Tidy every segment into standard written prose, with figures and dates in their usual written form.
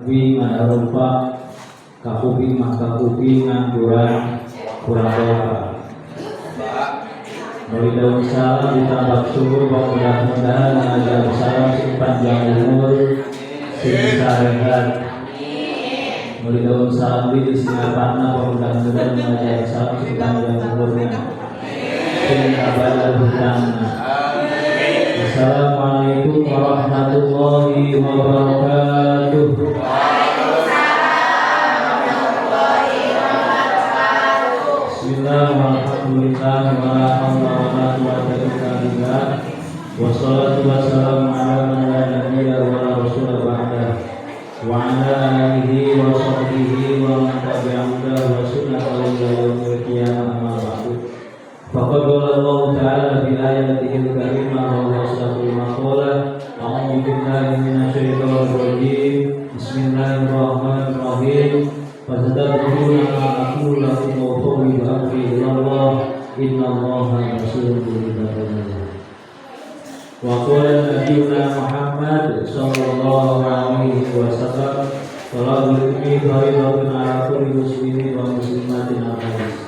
Wi manarupa kakupi makakupi ngangguran kurang doa. Beri daun salam ditambah syukur mudah-mudahan mengajar salam sepanjang umur sehat. Beri daun salam di sinapana mudah-mudahan mengajar salam sepanjang umurnya sehat hutangnya. Assalamualaikum warahmatullahi wabarakatuh. Bismillahirrahmanirrahim. Wa hawla wa la quwwata illa billah. Wassalatu wassalamu ala man la nabiyya wa la rasula ba'da. Wa ala alihi wa sahbihi wa man tabi'ahu wa sunnata ila yaumil qiyamah amma ba'du. Faqad qala Allah ta'ala fi ayatihi al-karimah wa huwa asdaqul maqalah. A'udzu billahi minasyaitonir rajim. Bismillahirrahmanirrahim. Fatadabburuna ma aqulu lakum wa qawli amri ila Allah innallaha basirun bil ibad. Wa qala nabiyuna Muhammad sallallahu alaihi wasallam talabul ilmi fardun ala kulli muslimin wa muslimatin al-hadis.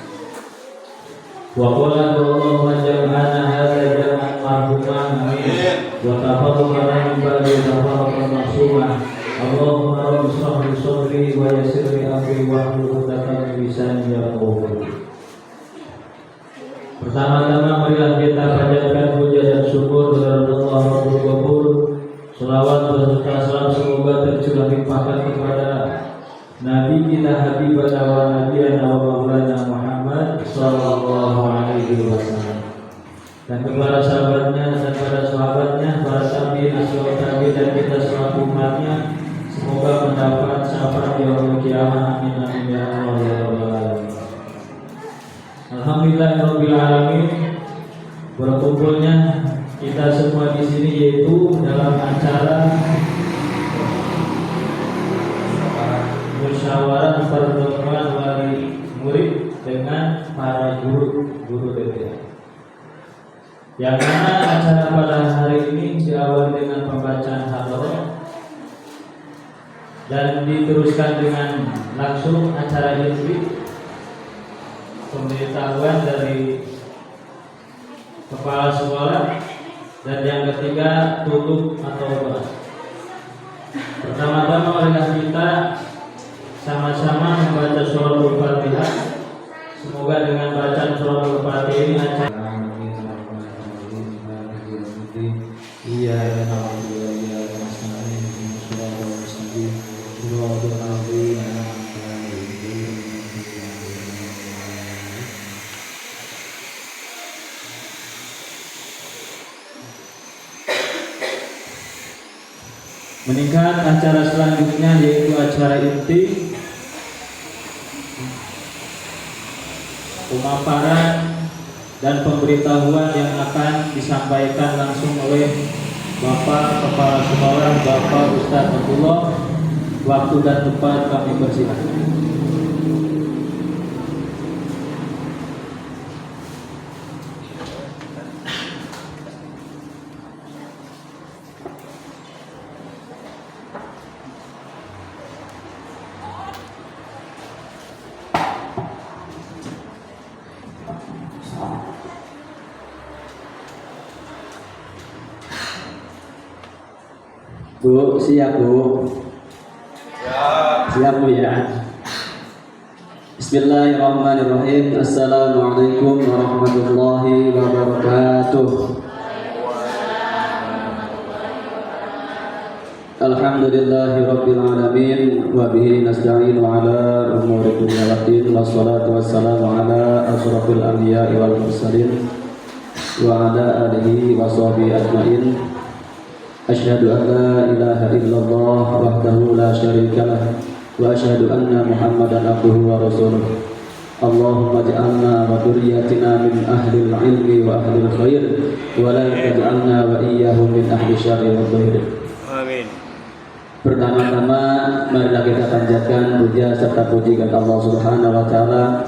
Wa qala Allahu jama'a hadza jama'an marhuman amin wa tafaddalu min ba'di tafarraqan maksumah. Allahumma rabbi shrah li sadri wa yassir li amri wahlul 'uqdatam min lisani yafqahu qawli. Pertama-tama marilah kita panjatkan puja dan syukur kepada Allah Rabbul Ghafur. Selawat beserta salam semoga tercurah limpahkan kepada Nabi kita Habibana wa Nabiyana wa Maulana Muhammad sallallahu alaihi wasallam, dan kepada sahabatnya dan para sahabatnya, para tabi'in, ashabat tabi'in, dan kita selaku umatnya. Semoga mendapat syafaat yaumul qiyamah. Amin amin ya Allah ya rabbal alamin. Alhamdulillahirabbil alamin. Berkumpulnya kita semua di sini yaitu dalam acara musyawarah pertemuan wali murid dengan para guru TPA. Yang mana acara pada hari ini diawali dengan pembacaan hadroh dan diteruskan dengan langsung acara inti pemberitahuan dari kepala sekolah, dan yang ketiga tutup atau doa. Pertama-tama marilah kita sama-sama membaca suratul Fatihah. Semoga dengan bacaan suratul Fatihah ini acara meningkat. Acara selanjutnya yaitu acara inti, pemaparan dan pemberitahuan yang akan disampaikan langsung oleh Bapak Kepala Sekolah, Bapak Ustadz Abdullah. Waktu dan tempat kami persilakan. Bu, siap Bu? Siap Bu ya? Bismillahirrahmanirrahim. Assalamualaikum warahmatullahi wabarakatuh. Alhamdulillahi rabbil alamin, wa bihi nasta'inu ala umuri dunya waddin, wassalatu wassalamu ala asyrafil anbiya'i wal mursalin wa ala alihi wa sahbihi ajmain. Asyhadu an la ilaha illallah wahdahu la syarika lah wa asyhadu anna Muhammadan abduhu wa rasuluh. Allahumma ja'alna wa dzurriyyatina min ahli ilmi wa ahli khair wa la taj'alna wa iyyahum min ahli syarri wa dhair. Amin. Pertama-tama marilah kita panjatkan puja serta puji kepada Allah Subhanahu wa taala,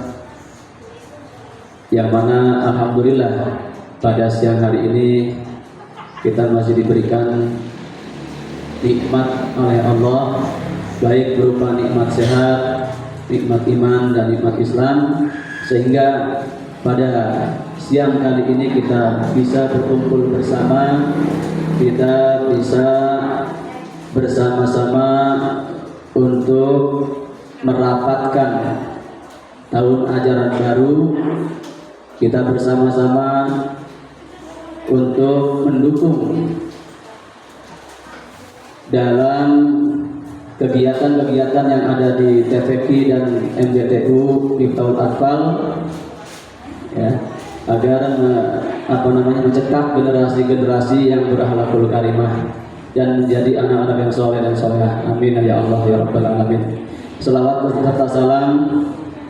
yang mana alhamdulillah pada siang hari ini kita masih diberikan nikmat oleh Allah baik berupa nikmat sehat, nikmat iman dan nikmat Islam, sehingga pada siang kali ini kita bisa berkumpul bersama, kita bisa bersama-sama untuk merapatkan tahun ajaran baru. Kita bersama-sama untuk mendukung dalam kegiatan-kegiatan yang ada di TVQ dan MJTU Miftahul Atfal, ya, agar mencetak generasi-generasi yang berakhlakul karimah dan menjadi anak-anak yang soleh dan solehah. Amin ya Allah ya Rabbal Alamin. Selawat serta salam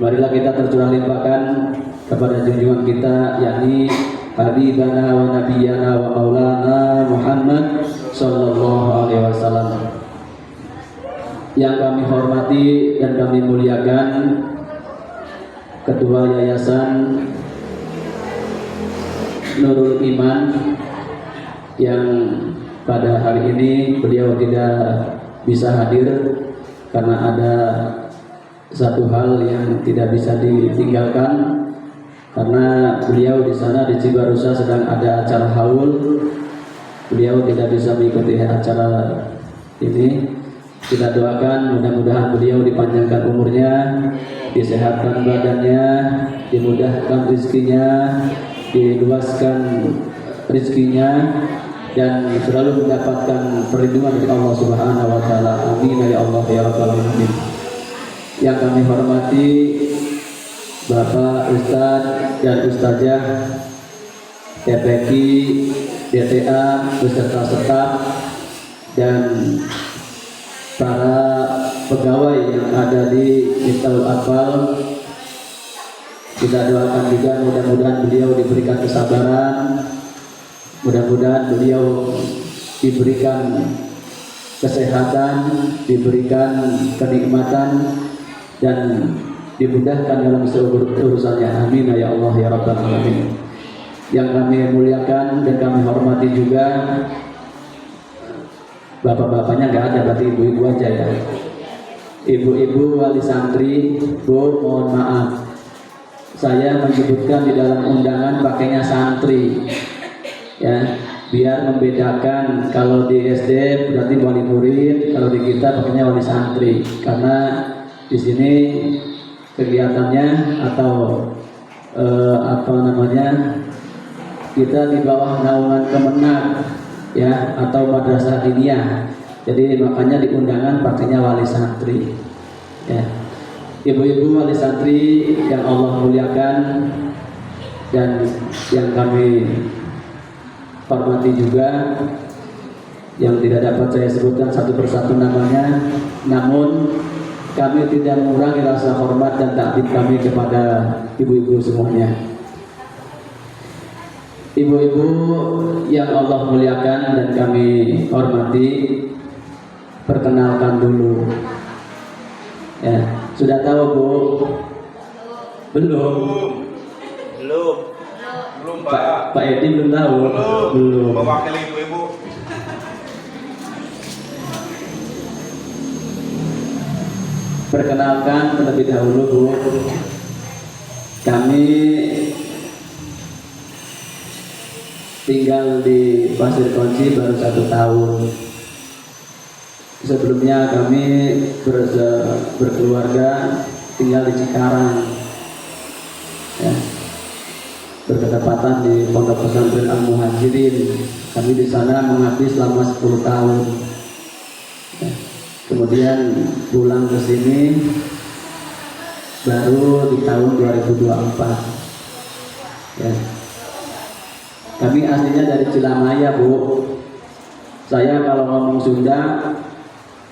marilah kita tercurah limpahkan kepada junjungan kita, yakni Habibana wa Nabiyana wa Maulana Muhammad Sallallahu Alaihi Wasallam. Yang kami hormati dan kami muliakan Ketua Yayasan Nurul Iman, yang pada hari ini beliau tidak bisa hadir karena ada satu hal yang tidak bisa ditinggalkan, karena beliau di sana di Cibarusa sedang ada acara haul. Beliau tidak bisa mengikuti acara ini. Kita doakan mudah-mudahan beliau dipanjangkan umurnya, disehatkan badannya, dimudahkan rezekinya, diluaskan rezekinya, dan selalu mendapatkan perlindungan dari Allah Subhanahu wa taala. Amin ya Allah ya Rabbal Alamin. Yang kami hormati Bapak Ustadz dan Ustazah TPQ, DTA beserta staf dan para pegawai yang ada di Miftahul Atfal, kita doakan juga mudah-mudahan beliau diberikan kesabaran, mudah-mudahan beliau diberikan kesehatan, diberikan kenikmatan, dan dimudahkan dalam seluruh urusannya. Amin ya Allah ya Rabbal Alamin. Yang kami muliakan dan kami hormati juga bapak-bapaknya nggak ada, berarti ibu-ibu aja ya. Ibu-ibu wali santri, Bu, mohon maaf, saya menyebutkan di dalam undangan pakainya santri, ya, biar membedakan. Kalau di SD berarti wali murid, kalau di kita pakainya wali santri, karena di sini kegiatannya atau kita di bawah naungan Kemenak, ya, atau madrasah diniyah. Jadi makanya di undangan pakainya wali santri, ya. Ibu-ibu wali santri yang Allah muliakan dan yang kami hormati juga, yang tidak dapat saya sebutkan satu persatu namanya, namun kami tidak mengurangi rasa hormat dan takdim kami kepada ibu-ibu semuanya. Ibu-ibu yang Allah muliakan dan kami hormati, perkenalkan dulu. Ya, sudah tahu Bu? Belum. Belum Pak. Pak Edi belum tahu. Belum. Mewakili ibu-ibu. Perkenalkan terlebih dahulu Bu, kami tinggal di Pasir Kunci baru 1 tahun. Sebelumnya kami berkeluarga tinggal di Cikarang, ya, berketepatan di Pondok Pesantren Al Muhajirin. Kami di sana mengabdi selama 10 tahun. Ya. Kemudian pulang ke sini baru di tahun 2024. Ya. Kami aslinya dari Cilamaya Bu. Saya kalau ngomong Sunda,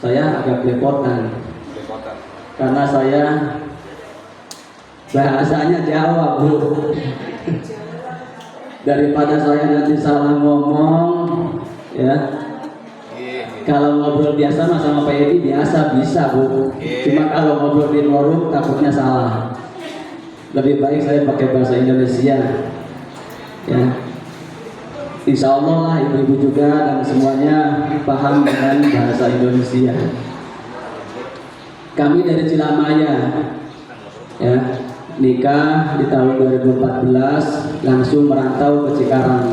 saya agak belepotan. Karena saya bahasanya Jawa Bu. Daripada saya nanti salah ngomong, ya. Kalau ngobrol biasa mah sama Pak Edi biasa bisa Bu. Cuma kalau ngobrol di warung takutnya salah. Lebih baik saya pakai bahasa Indonesia. Ya. Insya Allah lah ibu-ibu juga dan semuanya paham dengan bahasa Indonesia. Kami dari Cilamaya, ya, nikah di tahun 2014, langsung merantau ke Cikarang.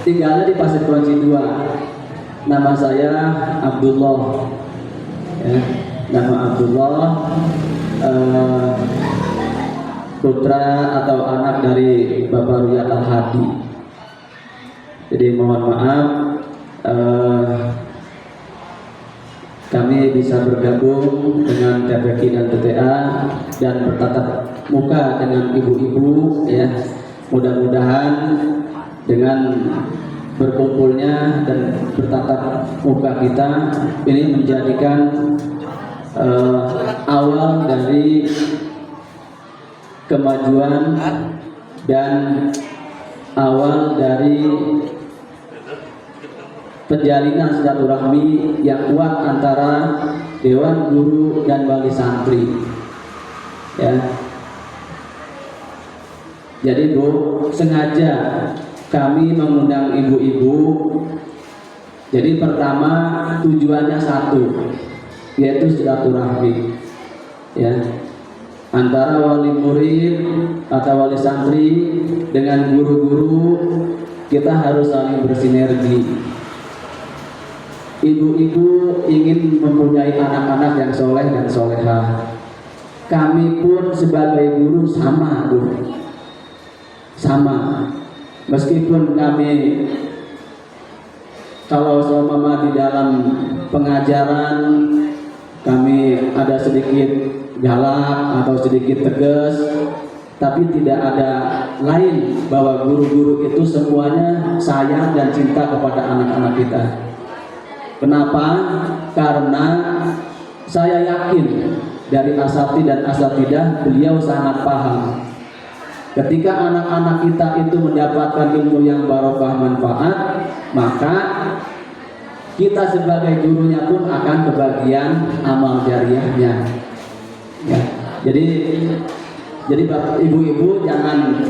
Tinggalnya di Pasir Kunci 2. Nama saya Abdullah, ya, nama Abdullah, putra atau anak dari Bapak Ruyat Al-Hadi. Jadi mohon maaf, kami bisa bergabung dengan TPQ dan TTA dan bertatap muka dengan ibu-ibu, ya. Mudah-mudahan dengan berkumpulnya dan bertatap muka kita ini menjadikan awal dari kemajuan dan awal dari penjalinan silaturahmi yang kuat antara Dewan Guru dan Wali Santri, ya. Jadi Bu, sengaja kami mengundang ibu-ibu. Jadi pertama tujuannya satu, yaitu silaturahmi, ya, antara wali murid atau wali santri dengan guru-guru. Kita harus saling bersinergi. Ibu-ibu ingin mempunyai anak-anak yang soleh dan solehah. Kami pun sebagai guru sama, Bu, sama. Meskipun kami kalau seumpama di dalam pengajaran kami ada sedikit galak atau sedikit tegas, tapi tidak ada lain bahwa guru-guru itu semuanya sayang dan cinta kepada anak-anak kita. Kenapa? Karena saya yakin dari asati dan asatidah beliau sangat paham. Ketika anak-anak kita itu mendapatkan ilmu yang barokah manfaat, maka kita sebagai gurunya pun akan kebagian amal jariahnya, ya. Jadi Bapak Ibu-ibu jangan,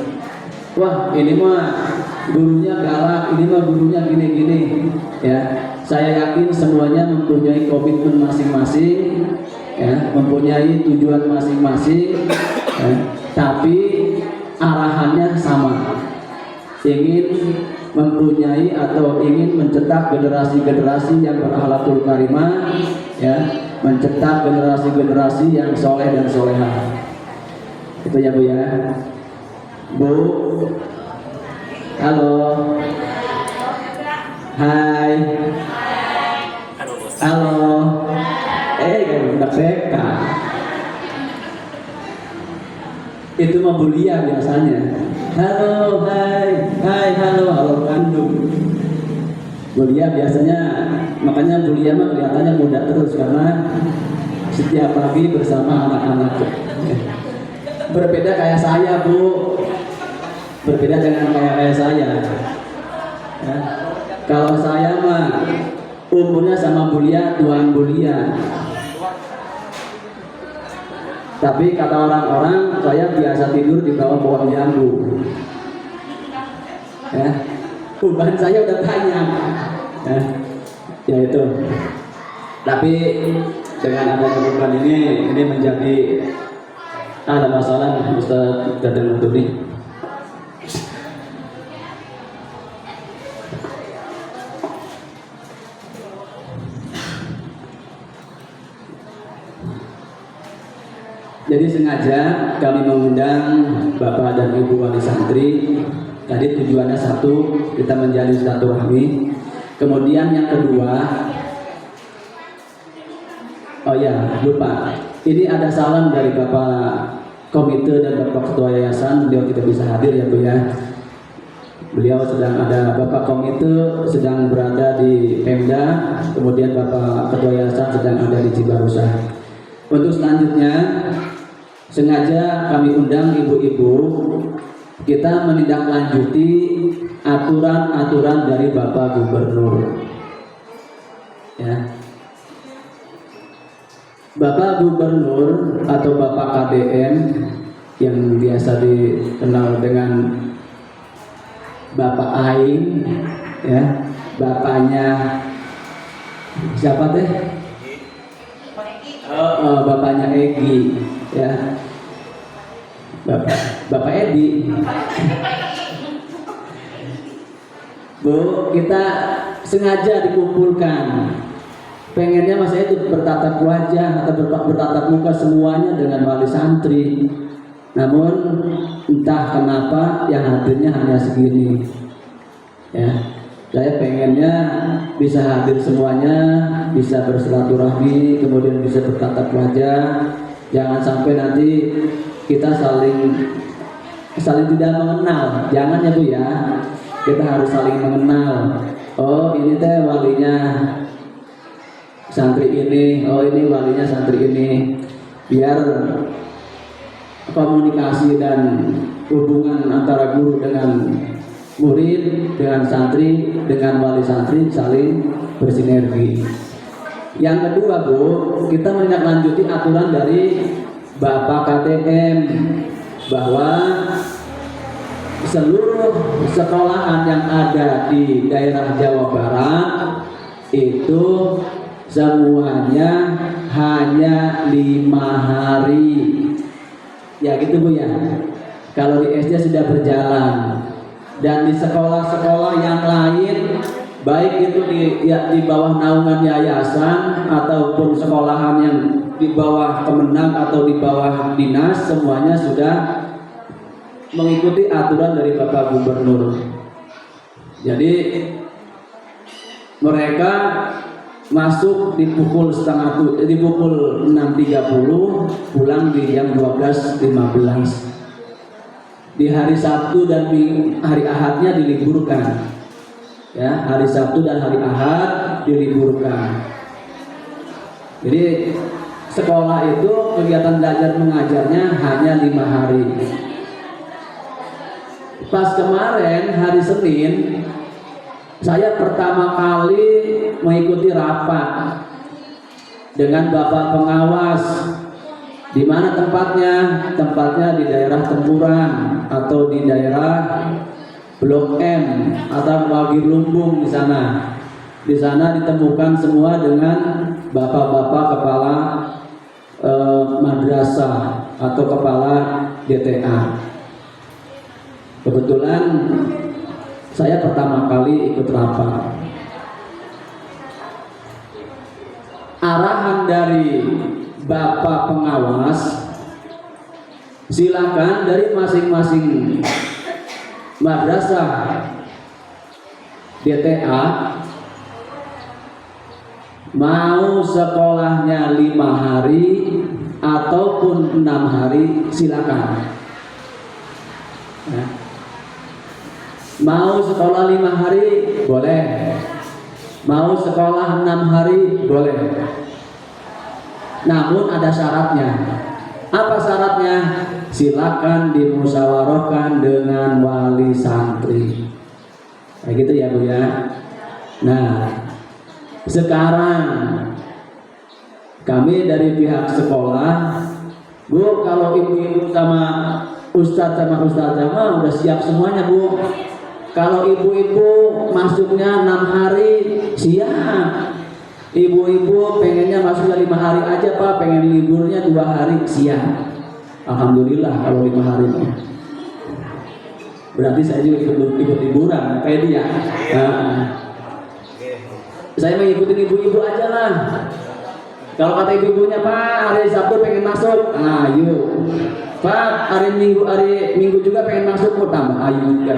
wah ini mah gurunya galak, ini mah gurunya gini-gini, ya. Saya yakin semuanya mempunyai komitmen masing-masing, ya, mempunyai tujuan masing-masing, ya. Tapi arahannya sama, ingin mempunyai atau ingin mencetak generasi-generasi yang berakhlakul karimah, ya, mencetak generasi-generasi yang soleh dan solehah. Itu ya Bu, ya. Bu, halo, hai, halo, udah TK. Itu mah bulia biasanya. Halo, hai, halo, halo kandung. Bulia biasanya, makanya bulia mah kelihatannya muda terus karena setiap pagi bersama anak-anak. Berbeda kayak saya, Bu. Berbeda dengan kayak saya. Ya. Kalau saya mah umurnya sama bulia, tuan bulia. Tapi kata orang-orang saya biasa tidur di bawah pohon jambu, ya. Uban saya udah banyak, ya itu. Tapi dengan adanya uban ini menjadi ada masalah. Ustaz Dadan Mutuni. Jadi sengaja kami mengundang Bapak dan Ibu Wali Santri. Tadi tujuannya satu, kita menjalin silaturahmi. Kemudian yang kedua, oh ya lupa, ini ada salam dari Bapak Komite dan Bapak Ketua Yayasan. Beliau tidak bisa hadir ya Bu, ya. Beliau sedang ada, Bapak Komite sedang berada di Pemda, kemudian Bapak Ketua Yayasan sedang ada di Cibarusah. Untuk selanjutnya sengaja kami undang ibu-ibu, kita menindaklanjuti aturan-aturan dari Bapak Gubernur, ya. Bapak Gubernur atau Bapak KDM yang biasa dikenal dengan Bapak Aing, ya, bapaknya siapa teh? Bapaknya Egi, ya. Bapak Edi. Bu, kita sengaja dikumpulkan. Pengennya Mas itu bertatap wajah atau bertatap muka semuanya dengan wali santri. Namun entah kenapa yang hadirnya hanya segini. Ya, saya pengennya bisa hadir semuanya, bisa bersilaturahmi, kemudian bisa bertatap wajah. Jangan sampai nanti kita saling tidak mengenal. Jangan ya Bu ya. Kita harus saling mengenal. Oh ini teh walinya santri ini, oh ini walinya santri ini, biar komunikasi dan hubungan antara guru dengan murid, dengan santri, dengan wali santri saling bersinergi. Yang kedua Bu, kita menindaklanjuti aturan dari Bapak KTM bahwa seluruh sekolahan yang ada di daerah Jawa Barat itu semuanya hanya 5 hari. Ya gitu Bu ya. Kalau di SD sudah berjalan, dan di sekolah-sekolah yang lain, baik itu di bawah naungan yayasan ataupun sekolahan yang di bawah Kemenang atau di bawah dinas, semuanya sudah mengikuti aturan dari Bapak Gubernur. Jadi mereka masuk di pukul 6.30, pulang di jam 12.15. Di hari Sabtu dan hari Ahadnya diliburkan. Ya, hari Sabtu dan hari Ahad diliburkan. Jadi sekolah itu kegiatan belajar mengajarnya hanya 5 hari. Pas kemarin hari Senin, saya pertama kali mengikuti rapat dengan Bapak pengawas. Di mana tempatnya? Tempatnya di daerah Tempuran atau di daerah Blok M atau Wagi Lumbung di sana. Di sana ditemukan semua dengan bapak-bapak kepala madrasah atau kepala DTA. Kebetulan saya pertama kali ikut rapat. Arahan dari Bapak pengawas, silakan dari masing-masing madrasah DTA mau sekolahnya 5 hari ataupun 6 hari silakan. Ya. Mau sekolah 5 hari boleh, mau sekolah 6 hari boleh. Namun ada syaratnya. Apa syaratnya? Silakan dimusyawarahkan dengan wali santri. Kayak gitu ya Bu ya. Nah, sekarang kami dari pihak sekolah, Bu, kalau ibu-ibu sama ustadz udah siap semuanya Bu. Kalau ibu-ibu masuknya 6 hari siap. Ibu-ibu pengennya masuknya 5 hari aja Pak, pengen liburnya 2 hari siap. Alhamdulillah kalau 5 hari. Berarti saya juga ikut liburan kayak dia. Saya mengikuti ibu-ibu aja lah. Kalau kata ibu-ibunya Pak hari Sabtu pengen masuk, ayo. Pak hari Minggu juga pengen masuk, mau tambah ayo juga.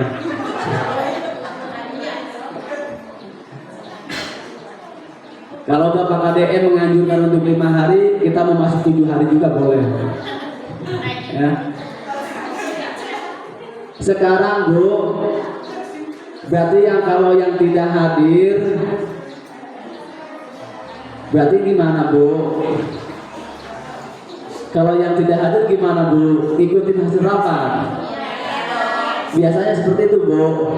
Kalau Bapak KDM menganjurkan untuk 5 hari, kita mau masuk 7 hari juga boleh. Ya. Sekarang Bu, berarti kalau yang tidak hadir, berarti gimana Bu? Kalau yang tidak hadir gimana Bu? Ikutin hasil rapat. Biasanya seperti itu Bu.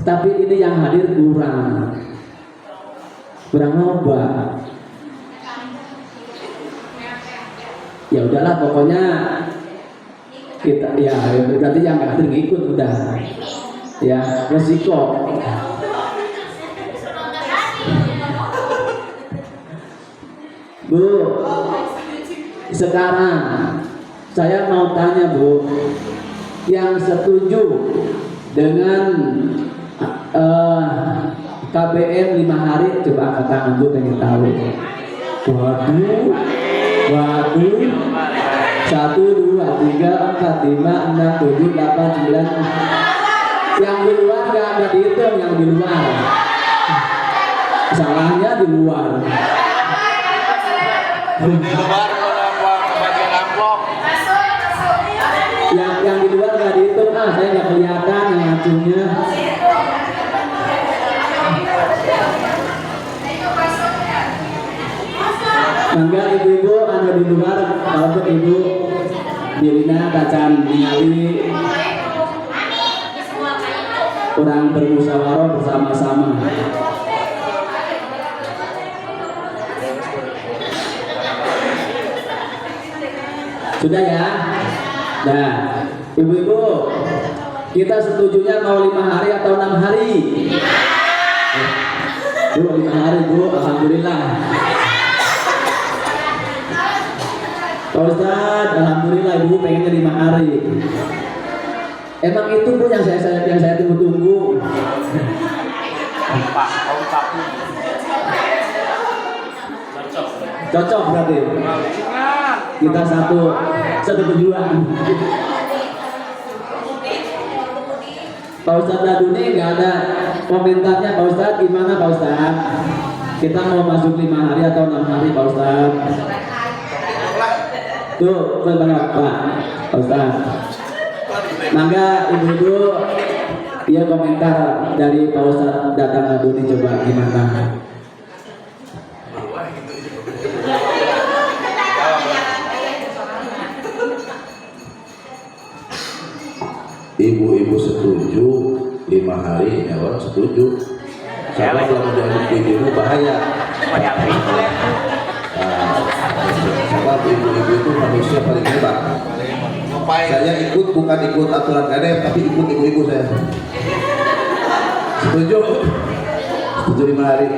Tapi ini yang hadir kurang loba. Ya udahlah pokoknya kita ya berarti yang nggak hadir ngikut udah. Ya resiko. Bu, sekarang saya mau tanya Bu, yang setuju dengan KBM 5 hari, coba angkat tangan Bu, pengen tahu. Waduh, 1, 2, 3, 4, 5, 6, 7, 8, 9. Yang di luar nggak dihitung, yang di luar. Salahnya di luar. Di luar bagian amplop. Yang di luar nggak dihitung, saya nggak kelihatan yang ngacunya. Mangga ibu-ibu anu di luar, kalau untuk ibu Dirina Kacan ningali kurang bermusyawarah bersama-sama. Sudah ya? Nah, ibu-ibu, kita setujunya mau 5 hari atau 6 hari? Bu, 5 hari Bu, alhamdulillah. Pak Ustadz, alhamdulillah ibu pengennya 5 hari. Emang itu Bu yang saya tunggu-tunggu. Cocok berarti. Kita satu tujuan. Pak Ustadz Daduni nggak ada komentarnya. Pak Ustadz gimana Pak Ustadz? Kita mau masuk 5 hari atau 6 hari Pak Ustadz? Tuh, Pak Ustadz. Mangga ibu-ibu, ya komentar dari Pak Ustadz datang Daduni, coba gimana? Ibu-ibu setuju 5 hari, ya orang setuju. Sama kalau menjadi ibu bahaya. Sama ibu-ibu itu manusia paling hebat. Saya ikut, bukan ikut aturan KDM, tapi ikut ibu-ibu saya. Setuju? Setuju 5 hari.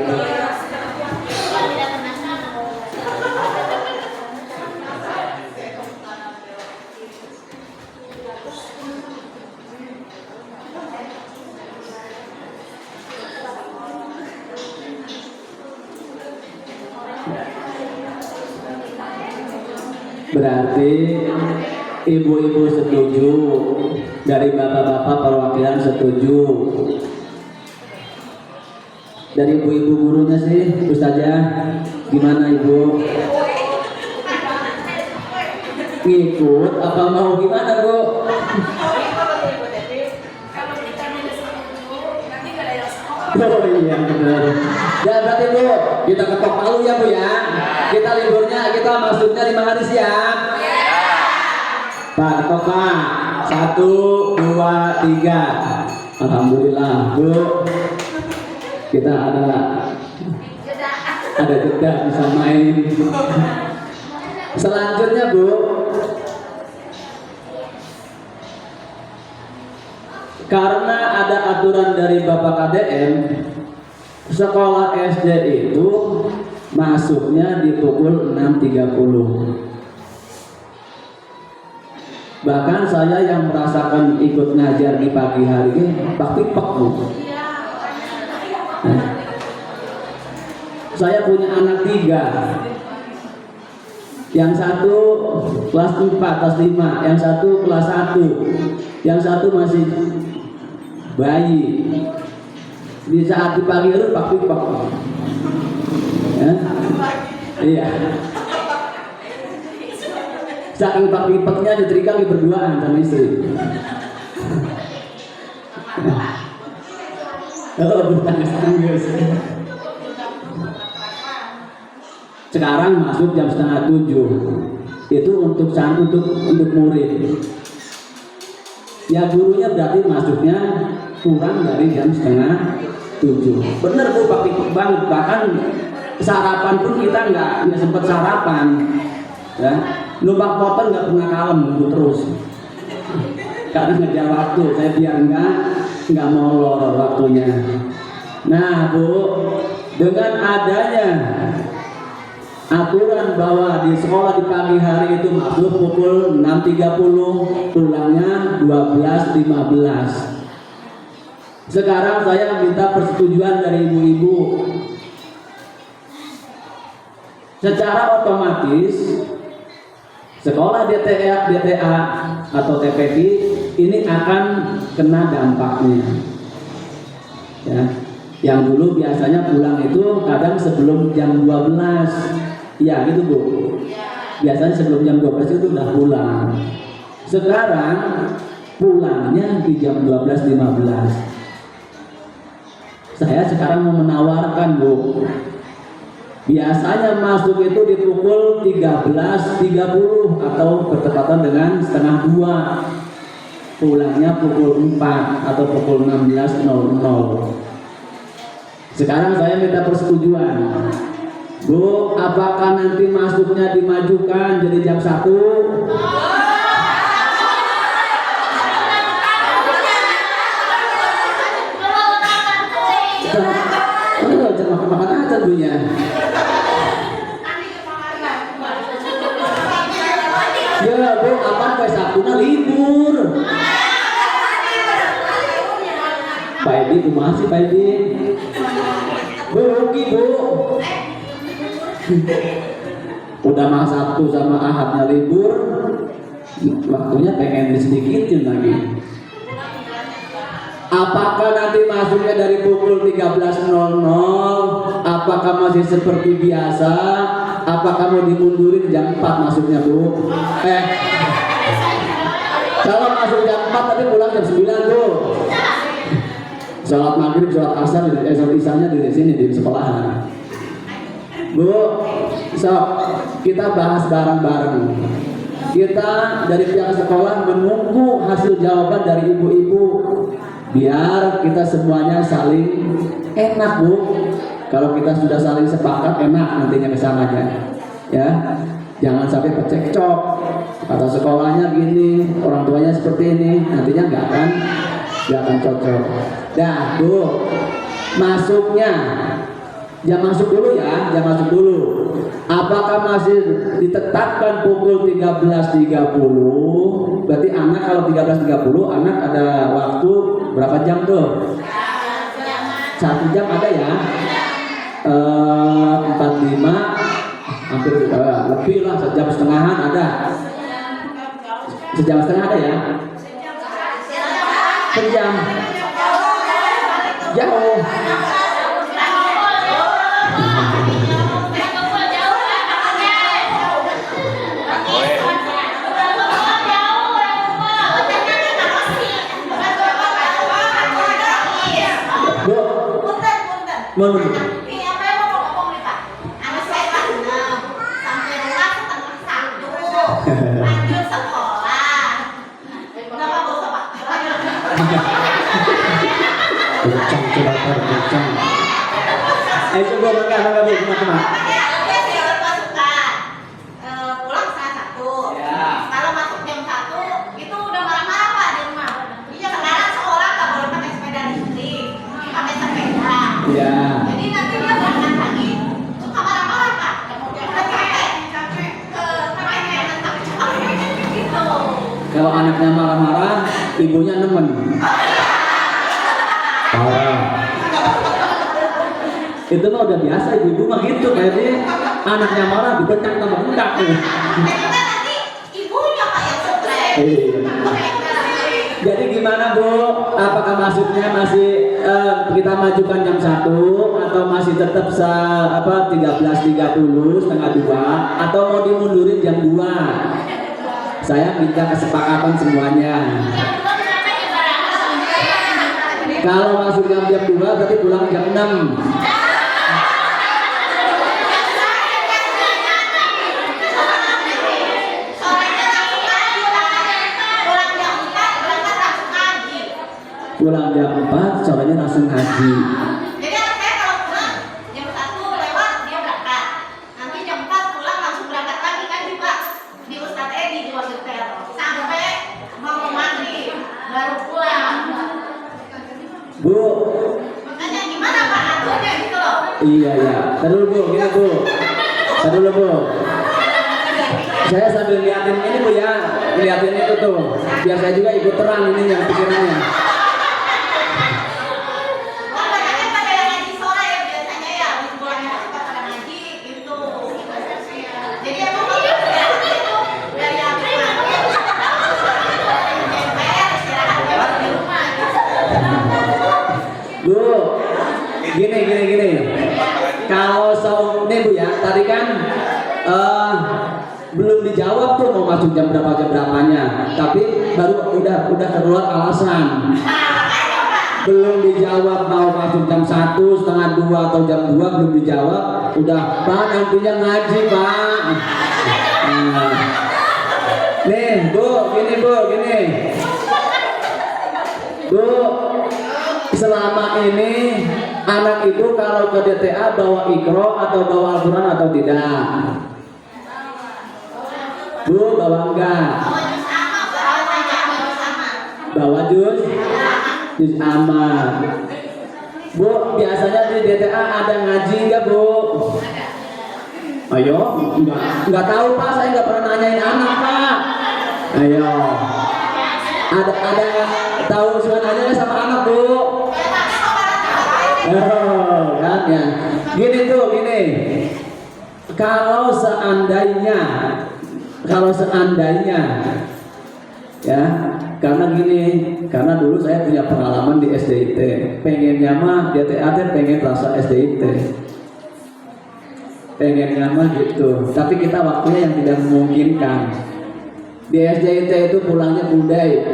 Berarti ibu-ibu setuju, dari bapak-bapak perwakilan setuju, dari ibu-ibu gurunya sih Ustazah gimana ibu? Ngikut apa mau gimana Bu? Oh iya benar. Ya berarti Bu, kita ketok palu ya Bu ya. Kita liburnya, kita masuknya 5 hari siap. Pak, ketok Pak. 1, 2, 3. Alhamdulillah Bu. Kita ada jeda bisa main. Selanjutnya Bu, karena ada aturan dari Bapak KDM, sekolah SD itu masuknya di pukul 6.30. Bahkan saya yang merasakan ikut ngajar di pagi hari pasti pek Bu. Nah, saya punya anak 3. Yang satu kelas 4, kelas 5, yang satu kelas 1, yang satu masih bayi. Di saat di pagi hari pasti pek. Ya? Iya. Saking pak-pipeknya nyetrika lagi berduaan sama istri. Oh, bukan serius. Sekarang masuk jam 6:30. Itu untuk murid. Ya gurunya berarti masuknya kurang dari jam 6:30. Bener Bu, pak-pipek banget. Bahkan sarapan pun kita nggak sempat sarapan. Ya. Numpak motor nggak pernah kalem, nunggu terus karena ngejar waktu. Saya biar nggak mau loror waktunya. Nah Bu, dengan adanya aturan bahwa di sekolah di pagi hari itu masuk pukul 6.30, pulangnya 12.15. Sekarang saya minta persetujuan dari ibu-ibu. Secara otomatis sekolah DTA atau TPP ini akan kena dampaknya. Ya. Yang dulu biasanya pulang itu kadang sebelum jam 12. Ya gitu Bu. Biasanya sebelum jam 12 itu udah pulang. Sekarang pulangnya di jam 12.15. Saya sekarang mau menawarkan Bu. Biasanya masuk itu di pukul 13.30 atau bertepatan dengan setengah 2. Pulangnya pukul 4 atau pukul 16.00. Sekarang saya minta persetujuan. Bu, apakah nanti masuknya dimajukan jadi jam 1? Jangan makan aja dunya. Ya Bu, apa kayak Sabtunya libur. Pak Edi, kumaha sih Pak Edi? Bu, rugi Bu. Udah mah Sabtu sama Ahadnya libur, waktunya pengen disedikitin lagi. Apakah nanti masuknya dari pukul 13.00? Apakah masih seperti biasa? Apakah mau dimundurin jam 4 masuknya Bu? Kalau masuk jam 4 tapi pulang jam 9 Bu. Sholat maghrib, sholat asar, sholat isanya di sini di sekolahan. Bu, kita bahas bareng-bareng. Kita dari pihak sekolah menunggu hasil jawaban dari ibu-ibu, biar kita semuanya saling enak Bu. Kalau kita sudah saling sepakat, enak nantinya kesananya. Ya, jangan sampai bercekcok. Kata sekolahnya gini, orang tuanya seperti ini, nantinya nggak akan cocok. Dah Bu, masuknya jam masuk dulu ya, jam masuk dulu. Apakah masih ditetapkan pukul 13.30? Berarti anak kalau 13.30, anak ada waktu berapa jam tuh? 1 jam ada ya? 45, hampir lebih lah, 1 jam setengahan ada. 1 jam setengah ada ya? 1 jam. Jauh. Ini apa yang mau ngomong nih Pak? Anak saya kelas 6 sampai rumah setengah 1 lanjut sekolah. Kenapa gak usah Pak? Kencang celaka, kencang. Coba bangga Bu, teman-teman. Pulang setengah 1. Kalau masuk jam 1 itu udah marah-marah Pak di rumah. Iya sekarang sekolah gak boleh pakai sepeda listrik, pakai sepeda. Ya. Jadi nanti dia berangkat lagi suka marah-marah Pak. Kemudian udah capek gitu. Kalau anaknya marah-marah, ibunya nemen. Parah. Itu mah udah biasa, ibu mah gitu. Jadi anaknya marah dibentak sama bentak tuh. Nanti ibunya Pak yang stres. Jadi gimana Bu? Apakah masuknya masih kita majukan jam 1 atau masih tetap 13.30 setengah 2 atau mau dimundurin jam 2? Saya minta kesepakatan semuanya. Kalau masuk jam 2 berarti pulang jam 6. Pulang jam 4, sorenya langsung ngaji. Jadi anak saya kalau pulang jam 1 lewat dia berangkat. Nanti jam 4 pulang langsung berangkat lagi kan Pak di Ustadz Edi di Wakil Teror sampai mau maghrib baru pulang. Bu, Makanya gimana Pak aturnya gitu loh? iya. Terus Bu, gini Bu. Tadi dulu Bu. Saya sambil liatin ini Bu ya, liatin itu tuh, biar saya juga ikut terang ini yang pikirannya. Makanya pada ngaji sore ya biasanya ya, liburannya suka pada ngaji gitu. Jadi emang kalau itu dari habis maghrib, istirahat di rumah gitu. Bu, gini. Kalau nih Bu ya, tadi kan belum dijawab tuh mau masuk jam berapanya, tapi baru udah keluar alasan. Belum dijawab mau masuk jam 1, setengah 2 atau jam 2 belum dijawab, udah Pak nantinya ngaji Pak. Nah. Nih Bu, gini. Bu, selama ini anak ibu kalau ke DTA bawa Iqra atau bawa Al-Quran atau tidak? Bu, bawa enggak? Bawa juz aman. Bu, biasanya di DTA ada ngaji enggak Bu? Ayo, enggak tahu Pak, saya enggak pernah nanyain anak Pak. Ayo, ada tahu suaranya sama anak Bu? Oh, kan ya. Gini. Kalau seandainya ya, karena dulu saya punya pengalaman di SDIT, pengennya mah DTA pengen rasa SDIT, pengennya mah gitu, tapi kita waktunya yang tidak memungkinkan. Di SDIT itu pulangnya budai,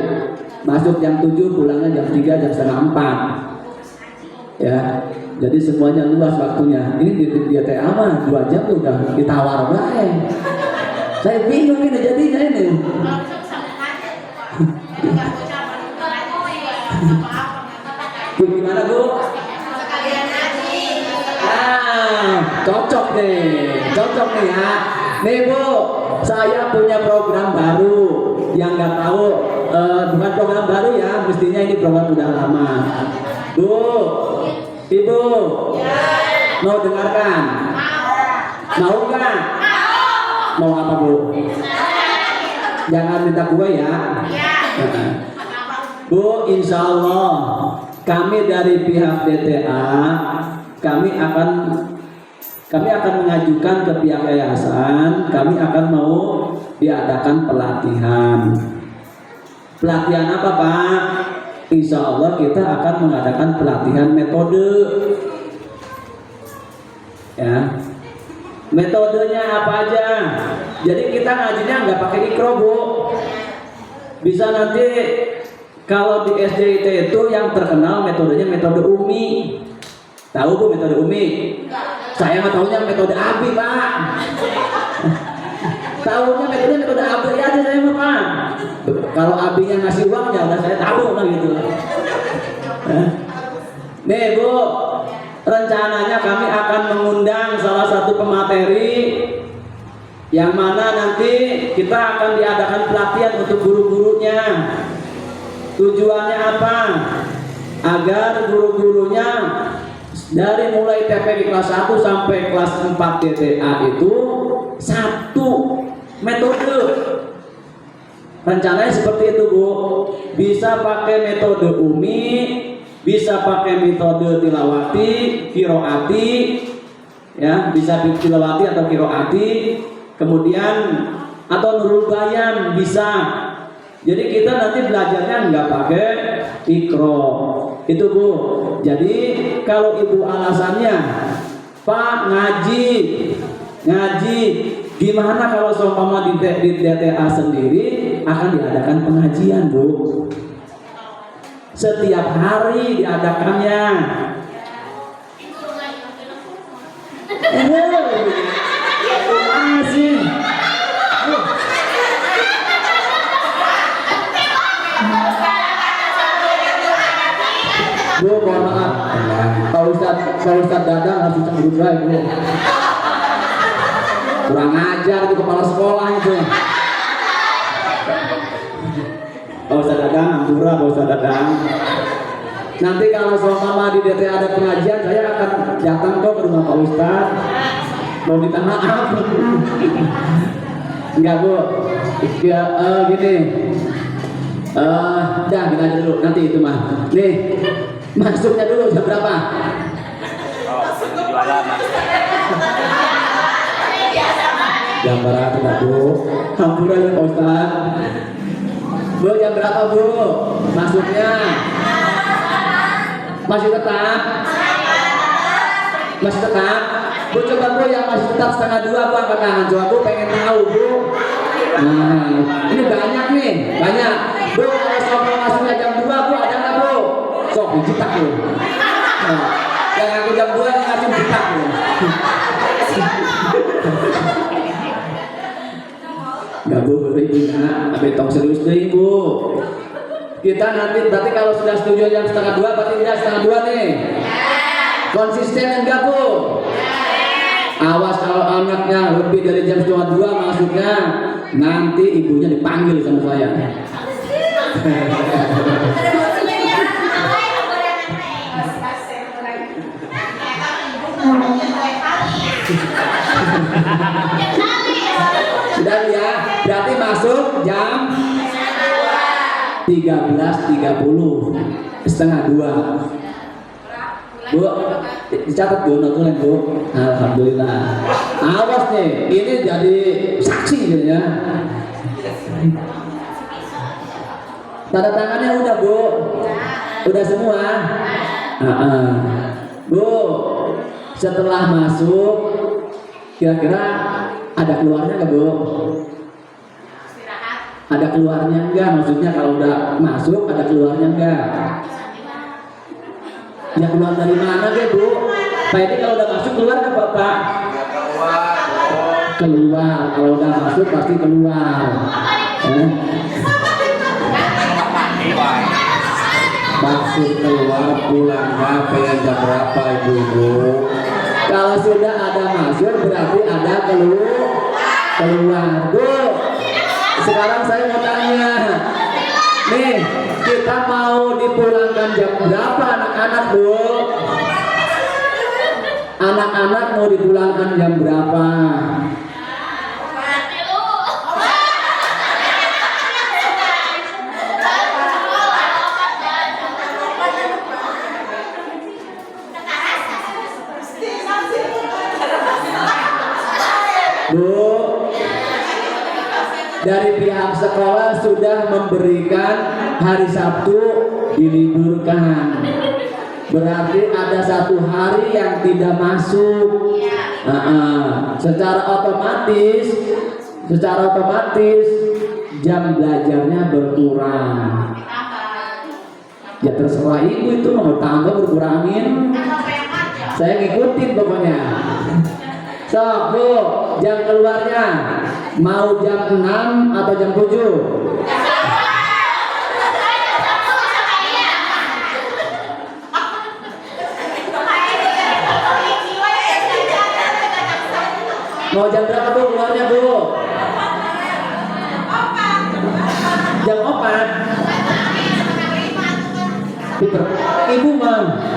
masuk jam 7, pulangnya jam 3, jam setengah 4 ya, jadi semuanya luas waktunya. Ini di DTA mah 2 jam tuh udah ditawar baik. Saya bingung ini jadinya ini. Gimana Bu? Cocok nih ya. Nih Bu, saya punya program baru yang nggak tahu, bukan program baru ya, mestinya ini program udah lama. Bu, Ibu, mau dengarkan? Mau nggak? Mau apa Bu? Jangan minta kue ya. Bu, insya Allah kami dari pihak DTA kami akan mengajukan ke pihak yayasan, kami akan mau diadakan pelatihan. Pelatihan apa Pak? Insya Allah kita akan mengadakan pelatihan metode. Ya. Metodenya apa aja? Jadi kita ngajinya nggak pakai Iqra Bu. Bisa nanti kalau di SDIT itu yang terkenal metodenya metode Umi. Tahu Bu metode Umi? Saya nggak tahunya metode Abi Pak. Tahunya metode Abi aja saya mah Pak. Kalau Abinya ngasih uang ya udah saya tahu lah gitu. Nih Bu, rencananya kami akan mengundang salah satu pemateri yang mana nanti kita akan diadakan pelatihan untuk guru-gurunya. Tujuannya apa? Agar guru-gurunya dari mulai TPK kelas 1 sampai kelas 4 DTA itu satu metode. Rencananya seperti itu Bu. Bisa pakai metode Umi, bisa pakai metode tilawati, kiroati, ya bisa tilawati atau kiroati, kemudian atau nurul bayan bisa. Jadi kita nanti belajarnya nggak pakai Iqra, itu Bu. Jadi kalau Ibu alasannya, Pak ngaji, gimana kalau seumpama di DTA sendiri akan diadakan pengajian Bu? Setiap hari diadakannya. Gimana sih? Bu, mohon maaf. Pak Ustadz Dadang harus cemburu baik Bu. Kurang ajar itu kepala sekolah itu. Pak Ustadz Dadang, Ampura Pak Ustadz Dadang. Nanti kalau seumpama di DTA ada pengajian, saya akan datang kok ke rumah Pak Ustadz. Mau minta maaf. Enggak Bu. Ya gini. Dah kita aja dulu nanti itu mah. Nih masuknya dulu jam berapa? Oh, jualan. Jam berapa Bu? Hampura ya Pak Ustaz. Bu jam berapa Bu? Masuknya? Masih tetap? Masih tetap? Bu coba Bu yang masih tetap 1:30 Bu angkat tangan. Coba Bu pengen tahu Bu. Nah ini banyak nih, banyak. Bu kalau soal masuknya jam 2 Bu ada nggak Bu? Sok dicetak Bu. Nah, yang aku jam 2 ngasih cetak Bu. Gak Bu, tapi tong serius deh Bu. Kita nanti berarti kalau sudah setuju jam 1:30 berarti tidak 1:30 nih. Konsisten enggak Bu? Awas kalau anaknya lebih dari jam 1:30 masuknya, nanti ibunya dipanggil sama saya. Sudah ya, berarti masuk jam 13.30 1:30. Bu, dicatat Bu, notulen Bu. Alhamdulillah. Awas nih, ini jadi saksi gitu ya. Tanda tangannya udah Bu, udah semua. Bu, setelah masuk, kira-kira ada keluarnya nggak Bu? Ada keluarnya enggak? Maksudnya kalau udah masuk ada keluarnya enggak? Ya keluar dari mana deh Bu? Pak ini kalau udah masuk keluar nggak Pak? Keluar. Kalau udah masuk pasti keluar. Maksud keluar pulangnya pengen jam berapa Ibu? Kalau sudah ada masuk berarti ada keluar. Bu, sekarang saya mau tanya. Nih, kita mau dipulangkan jam berapa anak-anak Bu? Anak-anak mau dipulangkan jam berapa? Bu, dari pihak sekolah sudah memberikan hari Sabtu diliburkan. Berarti ada 1 hari yang tidak masuk. Secara otomatis jam belajarnya berkurang. Ya terserah ibu itu mau tambah berkurangin. Saya ngikutin pokoknya. So, Bu, jam keluarnya mau jam 6 atau jam 7? Mau jam berapa Bu keluarnya Bu? Jam 4. Ibu mah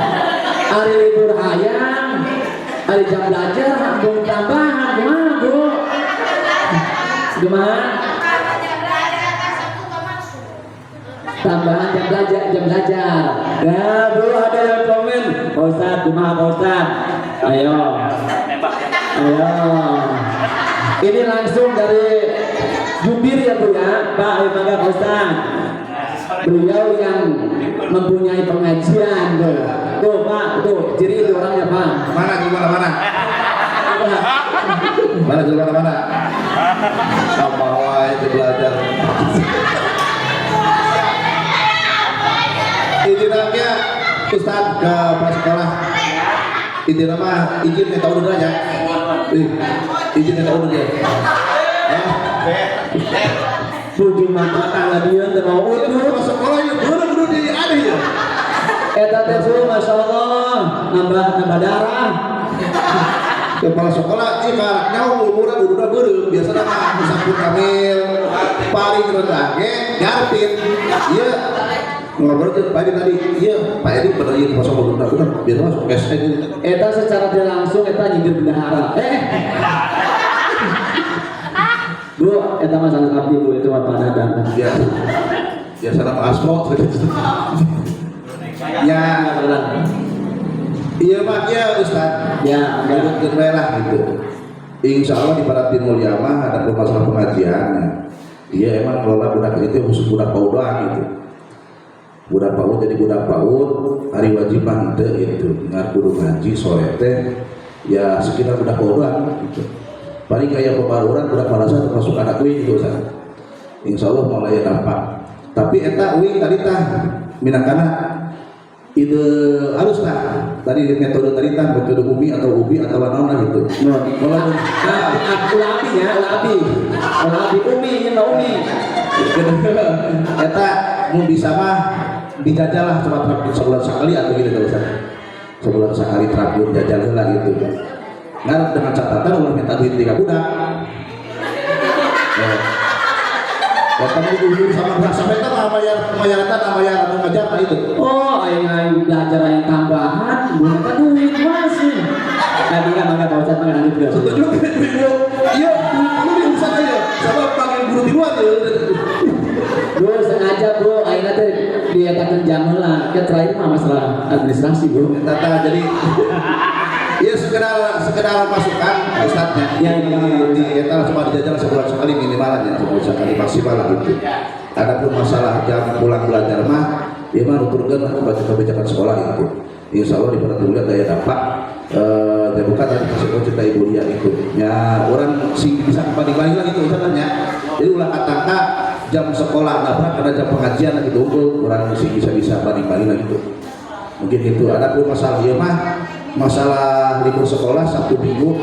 hari libur ayam, hari jam belajar belum tambahan, gimana Bu? Gimana? Tambahan jam belajar. Ya Bu, ada yang komen. Pak Ustadz, gimana Pak Ustadz? Ayo. Ini langsung dari jubir ya Bu ya, Pak Ayo Pak Ustadz. Beliau yang mempunyai pengajian tuh Pak, tuh ciri itu orangnya Pak. Mana? Apa itu belajar? Izinannya Ustaz ke prasekolah. Izin nama izin minta undur aja. Izin minta undur ya. Mungkin mata tangga dia terlalu undur. Sekolah itu buru-buru di ada ya. Eta teh Masya Allah nambah darah. Kepala sekolah ibaratnya umuran udah buru biasa nama musafir kamil paling rendah ge garpin. Iya. ngobrol tuh Pak Edi tadi, iya Pak Edi pada iya masuk udah biar masuk SE gitu. Eta secara tidak langsung eta nyindir bendahara. Bu, eta mah salah abdi bu, itu mah Pak Dadang. Ya salah Pak Asmo. Ya, iya Pak, ya Ustaz. Ya, menurut gue lah gitu. Insya Allah di Paratin Mulia mah ada masalah pengajiannya. Iya emang kelola budak itu khusus budak PAUD gitu. Budak PAUD jadi budak PAUD hari wajib ante itu ngar kudu ngaji sore teh ya sekitar budak PAUD gitu. Paling kayak pembaruran budak madrasah termasuk anak wing gitu Ustaz. Insya Allah mulai dampak. Tapi eta wing tadi tah minangkana ide halus tah tadi metode tadi tah metode ubi atau naon gitu. Walaupun ulabi ya, ulabi umi nya umi. Eta mau bisa mah dijajal lah cuma sebulan sekali atau gitu Ustaz. Sebulan sekali terakhir jajal lah gitu. Nah dengan catatan ulah minta duit 3 budak. Kamu dulu sama berasa mereka bayar ngajar itu. Oh, aing belajar yang tambahan, gunakan duit masih. Tadi kan mangga Pak Ustaz mangga nanti beliau. Setuju iya, kamu diurusan aja. Sama panggil guru di luar ya. Bro, sengaja bro, akhirnya teh dietakan jam lah. Kan terakhir mah masalah administrasi bro. Tata jadi ya sekedar masukan Ustaznya. Ya, di eta cuma dijajal sebulan sekali minimal aja, sebulan sekali maksimal lah gitu. Adapun masalah jam pulang belajar mah, ya mah nuturkeun baca kebijakan sekolah itu. Insya Allah di peraturan daya dampak. Saya buka tadi kasih cerita ibu dia itu. Ya orang sih bisa kembali lagi itu Ustaznya. Jadi ulah kata jam sekolah nabrak karena jam pengajian lagi unggul orang sih bisa banding-banding lagi gitu. Mungkin itu. Adapun masalah ya mah masalah libur sekolah Sabtu Minggu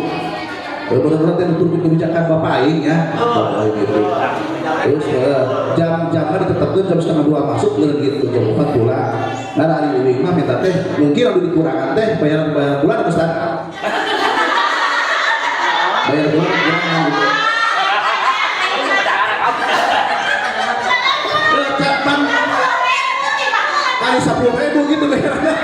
benar-benar turun kebijakan Bapak Aing ya. Bapak Aing itu terus jam-jamnya ditetapkan jam 1:30 masuk dan gitu jam 4 pulang. Nah hari ini mah minta teh mungkin ada dikurangan teh bayaran bulan Ustaz. Bayar bulan kurang gitu. Capan kali 10.000 gitu bayarannya.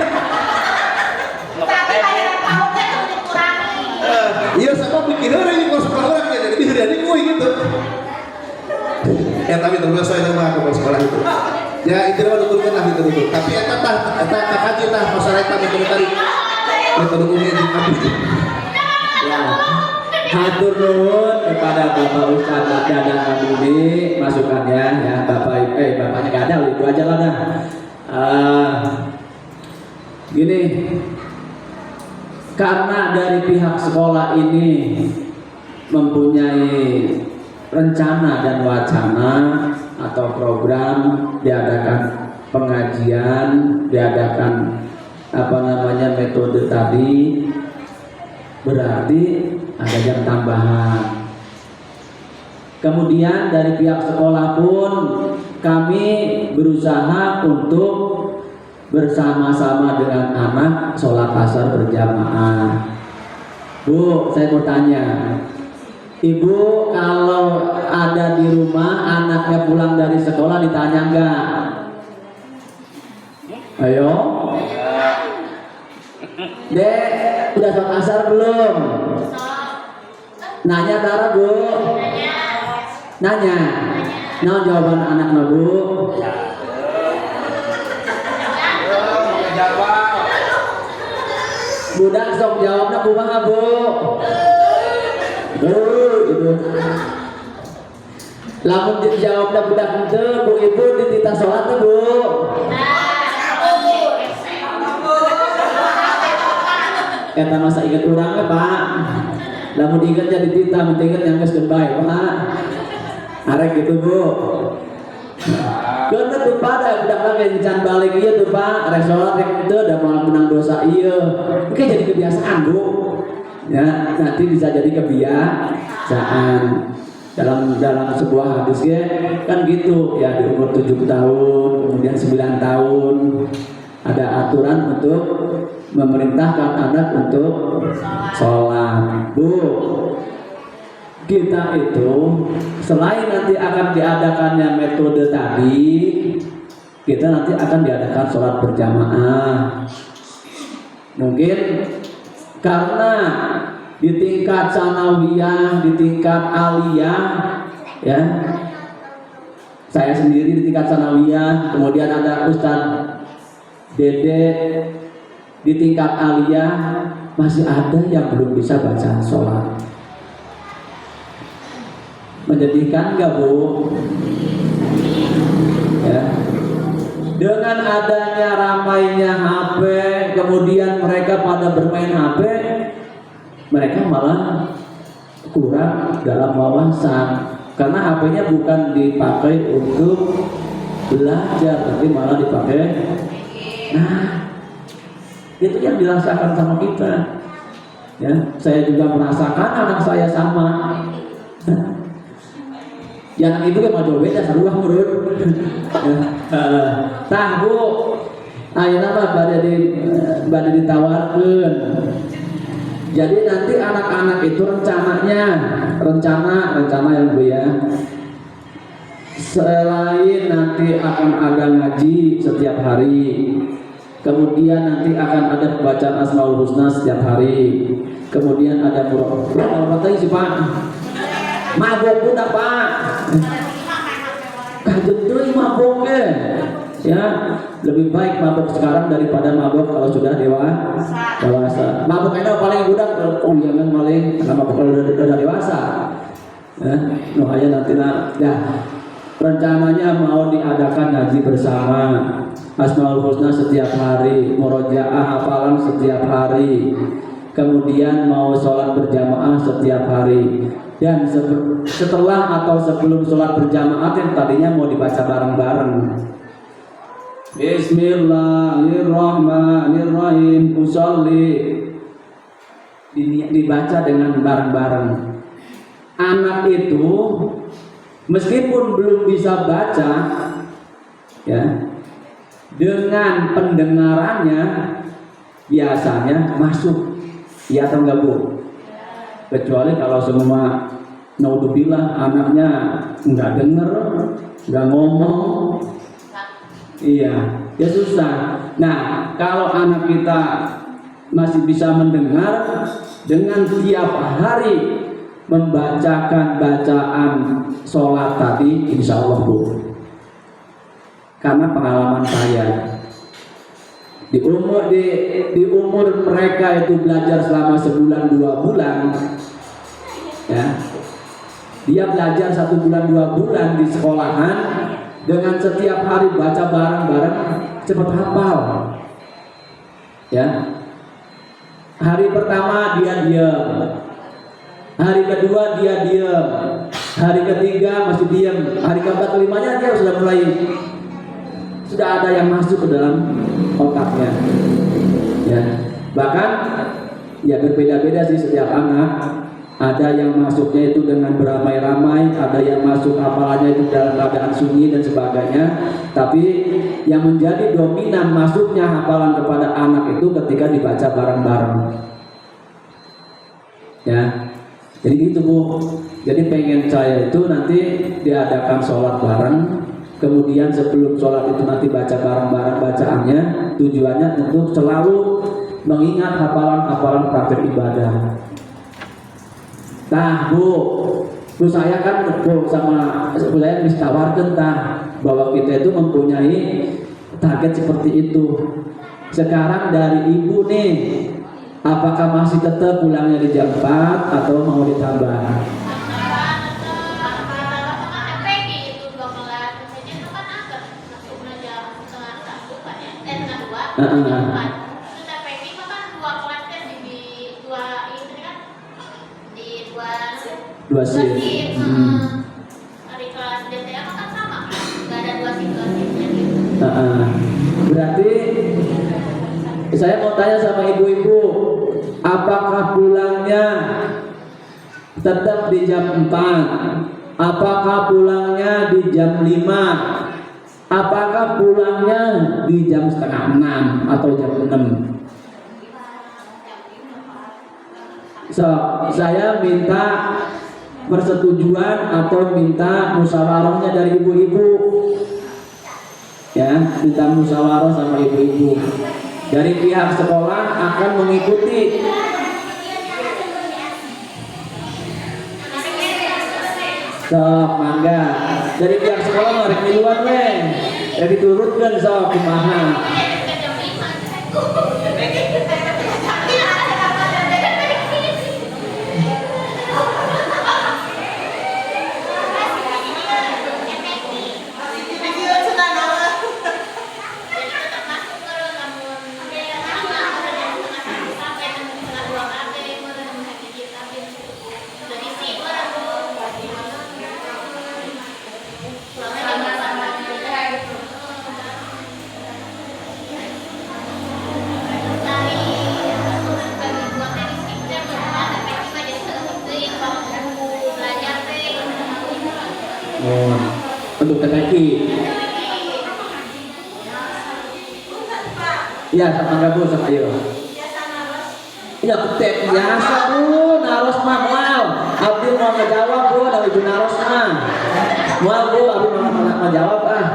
Iya sama pikir ini kalau sekolah orang jadi hari gue gitu. Ya tapi terus saya sama aku sekolah itu. Ya itu mah nuturkeun lah gitu. Tapi eta kaji tah masyarakat metode tadi. Metode umi itu abdi. Ya. Hatur nuhun kepada Bapak Ustaz Dadang Abdi masukannya ya bapaknya enggak ada itu aja lah dah. Gini, karena dari pihak sekolah ini mempunyai rencana dan wacana atau program diadakan pengajian, diadakan metode tadi, berarti ada jam tambahan. Kemudian dari pihak sekolah pun kami berusaha untuk bersama-sama dengan anak sholat asar berjamaah. Bu, saya mau tanya, Ibu kalau ada di rumah anaknya pulang dari sekolah ditanya enggak? Ayo, Dek, udah sholat asar belum? Nanya Tara Bu? Nanya. Nah jawaban anaknya Bu? Budak sok jawabnya kumaha Bu? Gitu. Lamun dijawabnya budak henteu Bu Ibu ditita sholat tuh Bu. Eta masa inget urangnya Pak. Lamun diinget jadi ditita, penting inget yang geus bae Pak. Arek gitu Bu. Karena tuh pada budak lagi can balik iya tuh Pak, arek sholat rek itu udah malah menang dosa iya. Mungkin jadi kebiasaan Bu. Ya, nanti bisa jadi kebiasaan. Dalam sebuah hadis ya, kan gitu ya di umur 7 tahun, kemudian 9 tahun ada aturan untuk memerintahkan anak untuk sholat. Bu, kita itu selain nanti akan diadakannya metode tadi, kita nanti akan diadakan sholat berjamaah. Mungkin karena di tingkat sanawiyah, di tingkat aliyah, ya, saya sendiri di tingkat sanawiyah, kemudian ada Ustadz Dede di tingkat aliyah, masih ada yang belum bisa baca sholat. Menjadikan nggak Bu? Ya. Dengan adanya ramainya HP, kemudian mereka pada bermain HP, mereka malah kurang dalam wawasan, karena HP-nya bukan dipakai untuk belajar, tapi malah dipakai. Nah, itu yang dirasakan sama kita. Ya, saya juga merasakan, anak saya sama. Ya, anak itu kan jauh beda, sarua menurut. Tah Bu, ayeuna mah bade ditawarkeun. Jadi nanti anak-anak itu rencana yang Bu ya. Selain nanti akan ada ngaji setiap hari, kemudian nanti akan ada pembacaan Asmaul Husna setiap hari, kemudian ada apa sih Pak? Mabok udah Pak. Kaget deui mabok ya, lebih baik mabok sekarang daripada mabok kalau sudah dewasa. Mabok itu paling budak, oh jangan maling karena mabok kalau udah dewasa. Ya, makanya nanti ya, rencananya mau diadakan ngaji bersama, Asmaul Husna setiap hari, murojaah hafalan setiap hari, kemudian mau sholat berjamaah setiap hari. Dan setelah atau sebelum sholat berjamaah yang tadinya mau dibaca bareng-bareng. Bismillahirrahmanirrahim. Usolli dibaca dengan bareng-bareng. Anak itu meskipun belum bisa baca, ya, dengan pendengarannya biasanya masuk. Ya atau enggak Bu? Kecuali kalau semua naudzubillah anaknya nggak denger, nggak ngomong, iya, ya susah. Nah, kalau anak kita masih bisa mendengar dengan tiap hari membacakan bacaan sholat tadi, insya Allah Bu. Karena pengalaman saya di umur mereka itu belajar selama sebulan 2 bulan, ya, dia belajar 1 bulan 2 bulan di sekolahan dengan setiap hari baca bareng-bareng cepat hafal, ya. Hari pertama dia diam, hari kedua dia diam, hari ketiga masih diam, hari keempat kelimanya dia sudah ada yang masuk ke dalam otaknya, ya. Bahkan ya berbeda-beda sih setiap anak. Ada yang masuknya itu dengan beramai-ramai, ada yang masuk hafalannya itu dalam keadaan sunyi dan sebagainya. Tapi yang menjadi dominan masuknya hafalan kepada anak itu ketika dibaca bareng-bareng, ya. Jadi gitu Bu. Jadi pengen saya itu nanti diadakan sholat bareng. Kemudian sebelum sholat itu nanti baca bareng-bareng bacaannya, tujuannya untuk selalu mengingat hafalan-hafalan praktek ibadah. Nah Bu saya kan sama saya ditawarkan bahwa kita itu mempunyai target seperti itu. Sekarang dari Ibu nih, apakah masih tetap pulangnya di jam 4 atau mau ditambah? Dua shift. Hari kelas DTA kan sama, nggak ada 2 shiftnya gitu. Berarti saya mau tanya sama ibu-ibu, apakah pulangnya tetap di jam 4? Apakah pulangnya di jam 5? Apakah pulangnya di jam setengah 6 atau jam 6? Saya minta persetujuan atau minta musyawarahnya dari ibu-ibu. ya, minta musyawarah sama ibu-ibu. Dari pihak sekolah akan mengikuti. Sok mangga. Dari pihak sekolah mari miluan we. Jadi turutkan sok kumaha. Untuk TPI. Ya, sama gabung sama ayo. Ya, ketek biasa bu, naros mah mau. Abdi mau ngejawab bu, dari ibu naros mah. Mau bu, abdi mau ngejawab ah.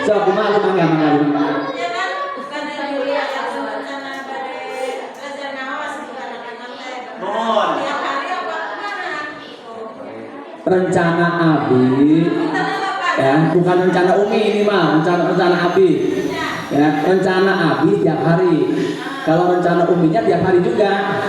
So, aku mah aku mangga. Rencana Abi, ya bukan rencana Umi ini mah, rencana Abi, ya rencana Abi tiap hari. Kalau rencana Uminya tiap hari juga.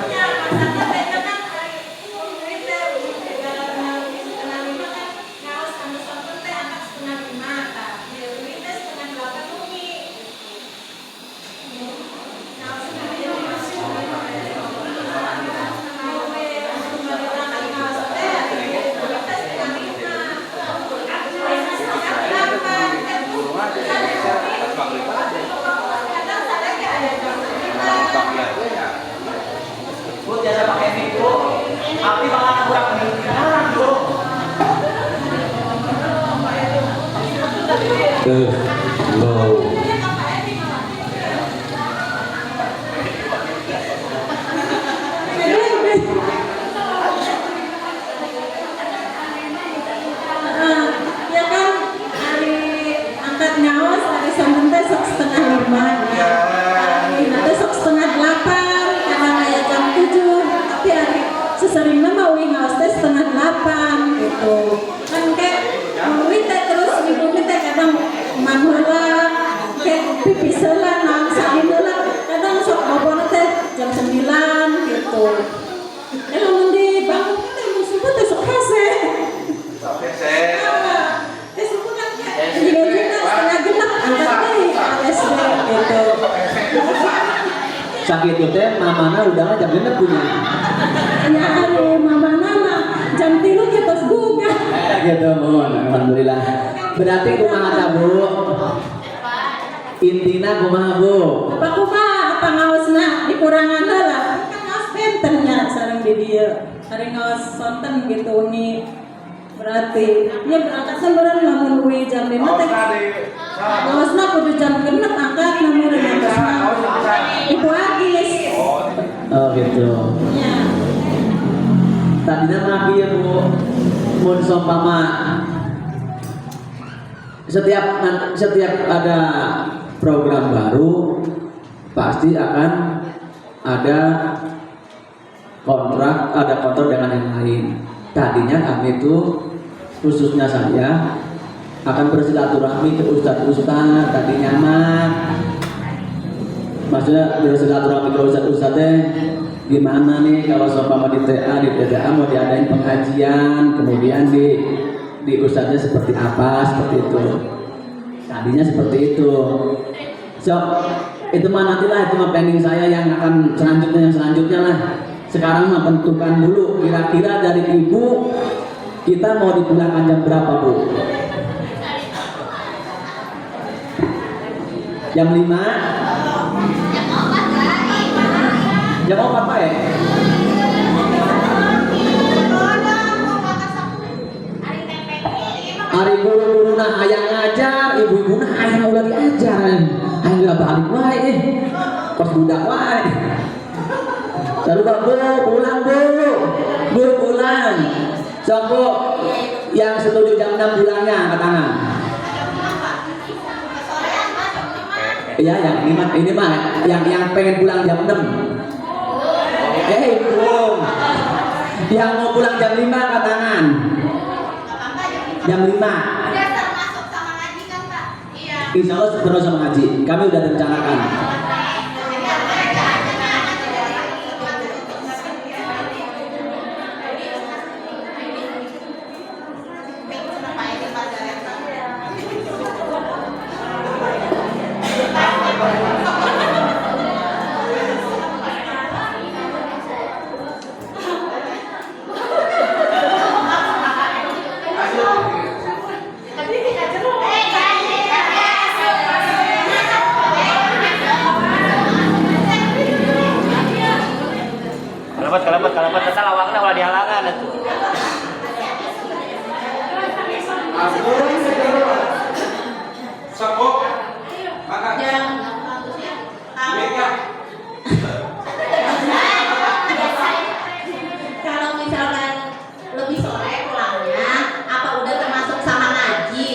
Seseringnya mau ngawas teh 7:30 gitu kan kayak kita terus ibu kita kadang manghula kayak pipis lah nang sadina kadang sok bobo teh jam 9 gitu lamun di bangun kita mau subuh teh sok hese teh subuh kan juga setengah genap angkat teh SD gitu Sakit itu teh mamana udah jam genep punya. Ya hari mamana mah jam 3 kita bunga. Gitu mohon, alhamdulillah. Berarti kumaha ta Bu? Intina kumaha Bu? Apa kumaha pangaosna dikurangan lah. Kan ngaos bentennya sareng di dieu. Hari ngaos sonten gitu nih. Berarti ya berangkat sembarang lamun we jam 5 teh. Ngaosna kudu jam 6 angkat namun ngaosna. Ibu Agis. Oh gitu. Ya. Tadinya mah ya Bu, mun sompama setiap ada program baru pasti akan ada kontrak dengan yang lain. Tadinya kami itu khususnya saya akan bersilaturahmi ke ustadz tadinya mah. Maksudnya bersilaturahmi ke ustadz gimana nih kalau seumpama di TTA mau diadain pengajian, kemudian di ustadznya seperti apa, seperti itu. Tadinya seperti itu. So itu mah nantilah, itu mah planning saya yang akan selanjutnya lah. Sekarang mah tentukan dulu kira-kira dari ibu kita mau dipulangkan jam berapa Bu? Jam 5? Jam 4 Pak ya? Hari guru-guru nah ayang ngajar, ibu-ibu nah ayang udah diajar, ayang gak balik wae, pas budak wae. Lalu Bu, pulang Bu pulang. Sok Bu, yang setuju jam 6 pulangnya angkat tangan. Iya, yang ini mah yang pengen pulang jam 6. Belum. Yang mau pulang jam 5 angkat tangan. Jam 5. Udah termasuk sama ngaji kan Pak? Iya. Insya Allah terus sama ngaji. Kami udah rencanakan. Kalabat tetap lawangnya ulah dihalangan itu. Kalau misalkan lebih sore pulangnya, apa udah termasuk sama ngaji?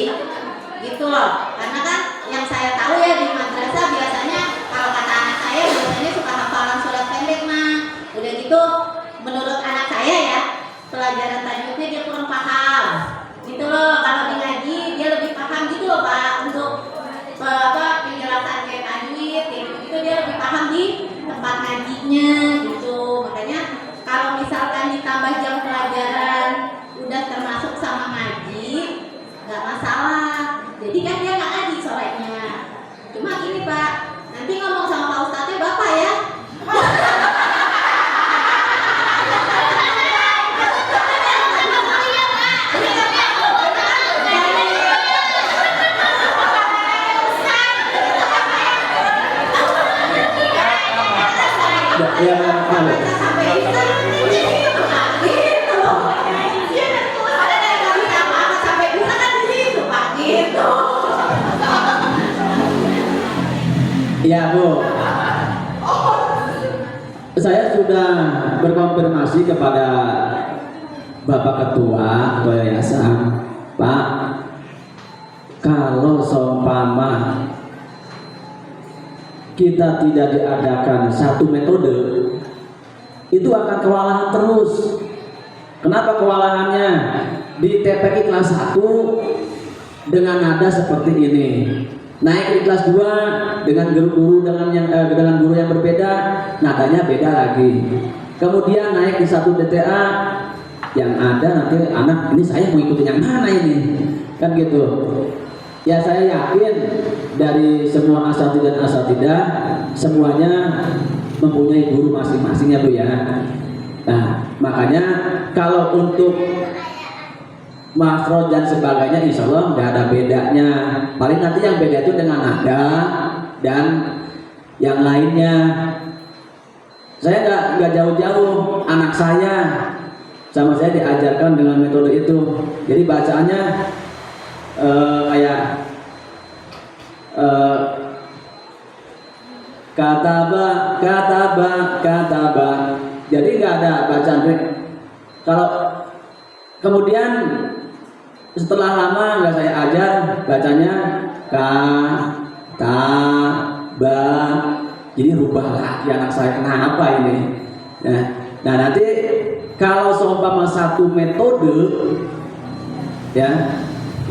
Gitu loh. Karena kan yang saya tahu ya di madrasah biasanya kalau kata anak saya biasanya suka hafalan surat pendek mah. Udah gitu menurut anak saya ya, pelajaran tajwidnya dia kurang paham. Gitu loh. Kalau di ngaji dia lebih paham gitu loh Pak, untuk penjelasan kayak tajwid gitu dia lebih paham di tempat ngajinya gitu. Makanya kalau misalkan ditambah jam pelajaran udah termasuk sama ngaji, nggak masalah. Jadi kan dia nggak ngaji sorenya. Cuma gini Pak, nanti ngomong sama Pak Ustadznya Bapak ya. Ya, Sampai bisa gitu Pak, gitu. Dia ada yang nggak bisa apa-apa sampai bisa kan di situ Pak, gitu. ya Bu. Saya sudah berkonfirmasi kepada Bapak Ketua Yayasan, Pak, kalau seumpama kita tidak diadakan satu metode, itu akan kewalahan terus. Kenapa kewalahannya? Di TPK kelas 1 dengan nada seperti ini, naik di kelas 2 dengan guru dengan guru yang berbeda, nadanya beda lagi. Kemudian naik di satu DTA yang ada nanti anak ini saya mau ikutin yang mana ini, kan gitu. Ya saya yakin dari semua asatidzah dan asatidzah semuanya mempunyai guru masing-masing ya Bu ya. Nah makanya kalau untuk makhraj dan sebagainya insya Allah nggak ada bedanya. Paling nanti yang beda itu dengan nada dan yang lainnya. Saya nggak jauh-jauh, anak saya sama saya diajarkan dengan metode itu. Jadi bacaannya kayak kataba. Jadi nggak ada bacaan. Kalau kemudian setelah lama nggak saya ajar bacanya kataba. Jadi rubah lagi anak saya, kenapa ini? Nah nanti kalau seumpama satu metode ya.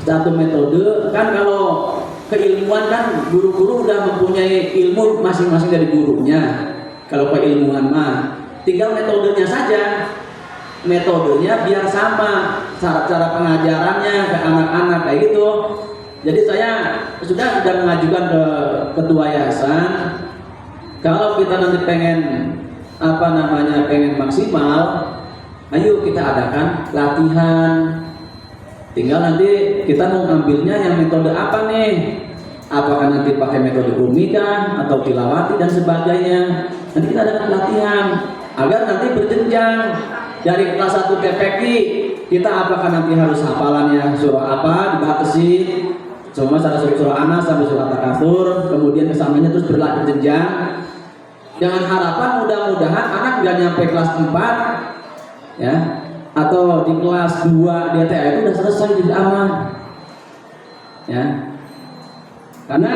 Satu metode kan, kalau keilmuan kan guru-guru udah mempunyai ilmu masing-masing dari gurunya. Kalau keilmuan mah tinggal metodenya saja. Metodenya biar sama, cara pengajarannya ke anak-anak kayak gitu. Jadi saya sudah mengajukan ke ketua yayasan, kalau kita nanti pengen pengen maksimal, ayo kita adakan latihan. Tinggal nanti kita mau ngambilnya yang metode apa nih? Apakah nanti pakai metode Umika atau Tilawati dan sebagainya? Nanti kita adakan latihan agar nanti berjenjang dari kelas 1 TPQ. Kita apakah nanti harus hafalannya surah apa dibatasi? Semua surah Anas sampai surah Takatsur, kemudian kesamanya terus berjenjang. Dengan harapan mudah-mudahan anak nggak nyampe kelas 4 ya, atau di kelas 2 DTA itu udah selesai, jadi aman ya. Karena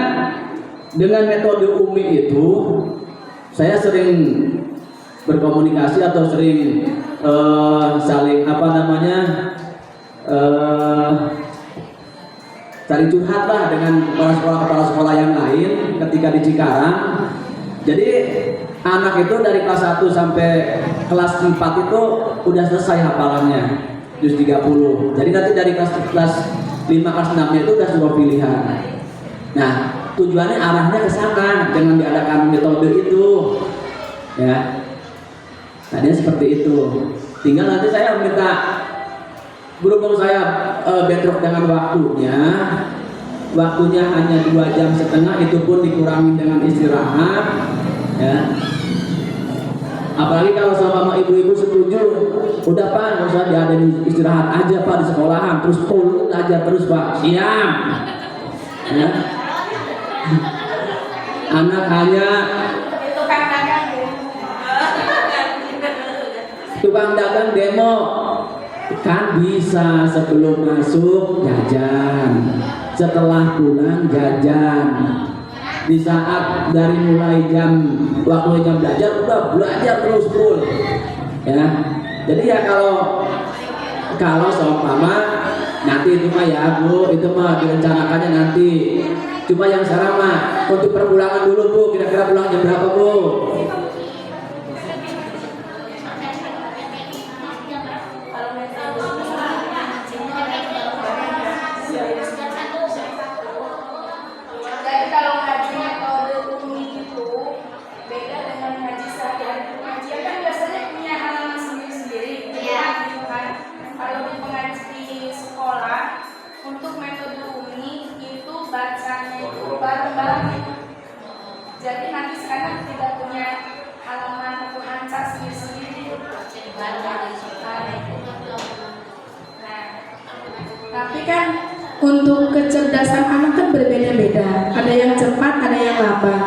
dengan metode Umi itu saya sering berkomunikasi atau sering saling saling curhat lah dengan kepala sekolah yang lain ketika di Cikarang. Jadi anak itu dari kelas 1 sampai kelas 4 itu udah selesai hafalannya juz 30. Jadi nanti dari kelas 5 kelas 6 itu udah suruh pilihan. Nah, tujuannya arahnya ke sana dengan diadakan metode itu. Ya. Tadinya seperti itu. Tinggal nanti saya minta berhubung saya bentrok dengan waktunya hanya 2,5 jam, itu pun dikurangi dengan istirahat, ya. Apalagi kalau sama ibu-ibu setuju, udah Pak, nggak usah diadain istirahat aja Pak di sekolahan, terus full aja terus Pak, siap. Ya. Anak hanya tukang dagang demo kan bisa sebelum masuk jajan, setelah pulang jajan. Di saat dari mulai waktu jam belajar udah belajar terus full, ya. Jadi ya kalau seumpama nanti itu mah ya Bu, itu mah direncanakannya nanti. Cuma yang sekarang mah untuk perpulangan dulu Bu, kira-kira pulang jam berapa Bu? Jadi nanti sekarang tidak punya halaman atau hancur sendiri-sendiri. Nah, tapi kan untuk kecerdasan anak kan berbeda-beda. Ada yang cepat, ada yang lambat.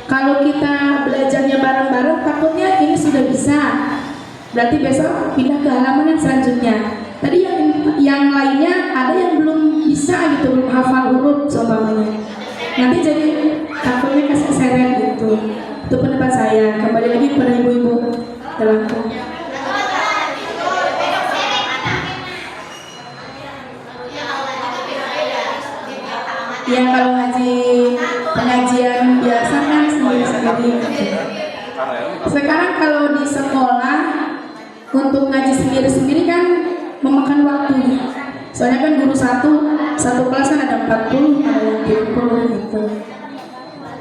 Kalau kita belajarnya bareng-bareng, takutnya ini sudah bisa. Berarti besok pindah ke halaman yang selanjutnya. Tadi yang lainnya ada yang belum bisa gitu, belum hafal huruf seumpamanya. Nanti jadi takutnya keseret gitu. Itu pendapat saya. Kembali lagi kepada ibu-ibu dalam ya kalau pengajian biasa kan sendiri-sendiri. Sekarang kalau di sekolah untuk ngaji sendiri-sendiri kan memakan waktu. Soalnya kan guru satu kelas kan ada 40, ada yang 30 gitu.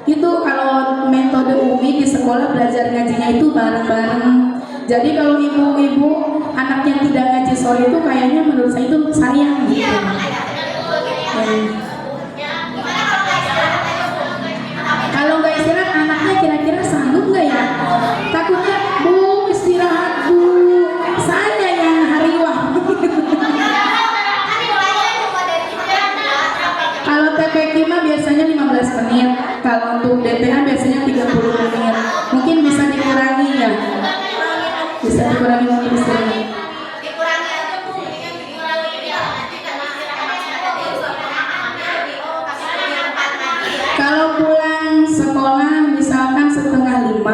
Itu kalau metode Umi di sekolah belajar ngajinya itu bareng-bareng. Jadi kalau ibu-ibu anaknya tidak ngaji sore itu kayaknya menurut saya itu sayang gitu. Kalau nggak istirahat anaknya kira-kira sanggup nggak ya? Takutnya Bu istirahat Bu, saya yang hariwah. Kalau TPQ mah biasanya 15 menit, kalau untuk DPA biasanya 30 menit. Mungkin bisa dikurangi ya? Bisa dikurangi mungkin istirahat. Kalau pulang sekolah misalkan 4:30,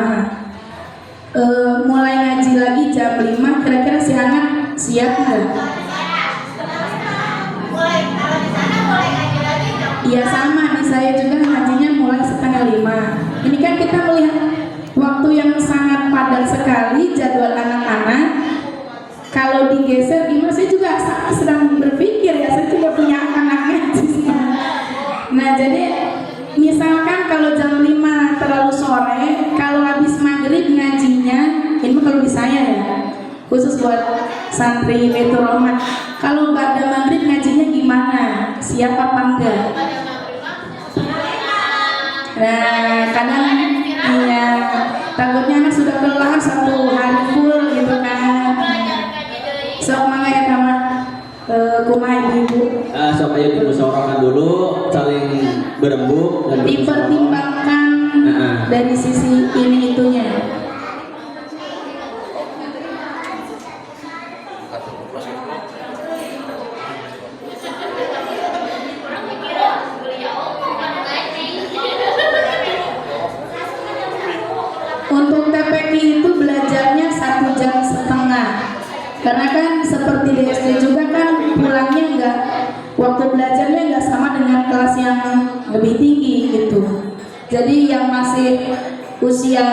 mulai ngaji lagi jam 5, kira-kira si anak siap nggak? Iya sama nih, saya juga ngajinya mulai 4:30. Ini kan kita melihat waktu yang sangat padat sekali jadwal anak-anak. Kalau digeser gimana? Saya juga sedang berpikir ya, saya juga punya anak ngaji. Nah jadi misalkan kalau jam 5 terlalu sore, kalau habis maghrib ngajinya, ini kalau di saya ya, khusus buat santri Baitur Rahmat. Kalau nggak ada maghrib ngajinya gimana? Siap apa enggak? Nah kadang iya, takutnya anak sudah kelelahan 1 hari full gitu kan. Sok mangga ya kamar kumaha ibu. Sok ayo dimusyawarahkan dulu, saling berembuk dan dipertimbangkan dari sisi ini itunya. Karena kan seperti di SD juga kan pulangnya nggak, waktu belajarnya nggak sama dengan kelas yang lebih tinggi gitu. Jadi yang masih usia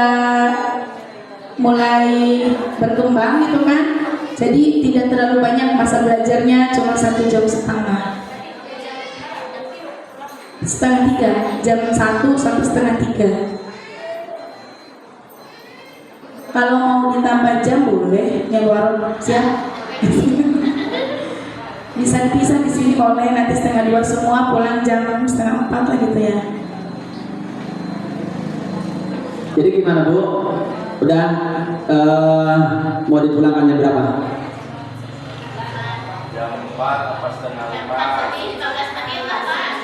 mulai berkembang gitu kan, jadi tidak terlalu banyak masa belajarnya, cuma 1,5 jam. Setengah 3, jam 1 sampai setengah 3. Kalau mau ditambah jam boleh, yang warung siap. Bisa dipisah di sini boleh, nanti setengah 2 semua pulang jam setengah 4 lah gitu ya. Jadi gimana Bu? Udah mau dipulangkan jam berapa? Jam 4 apa setengah 5?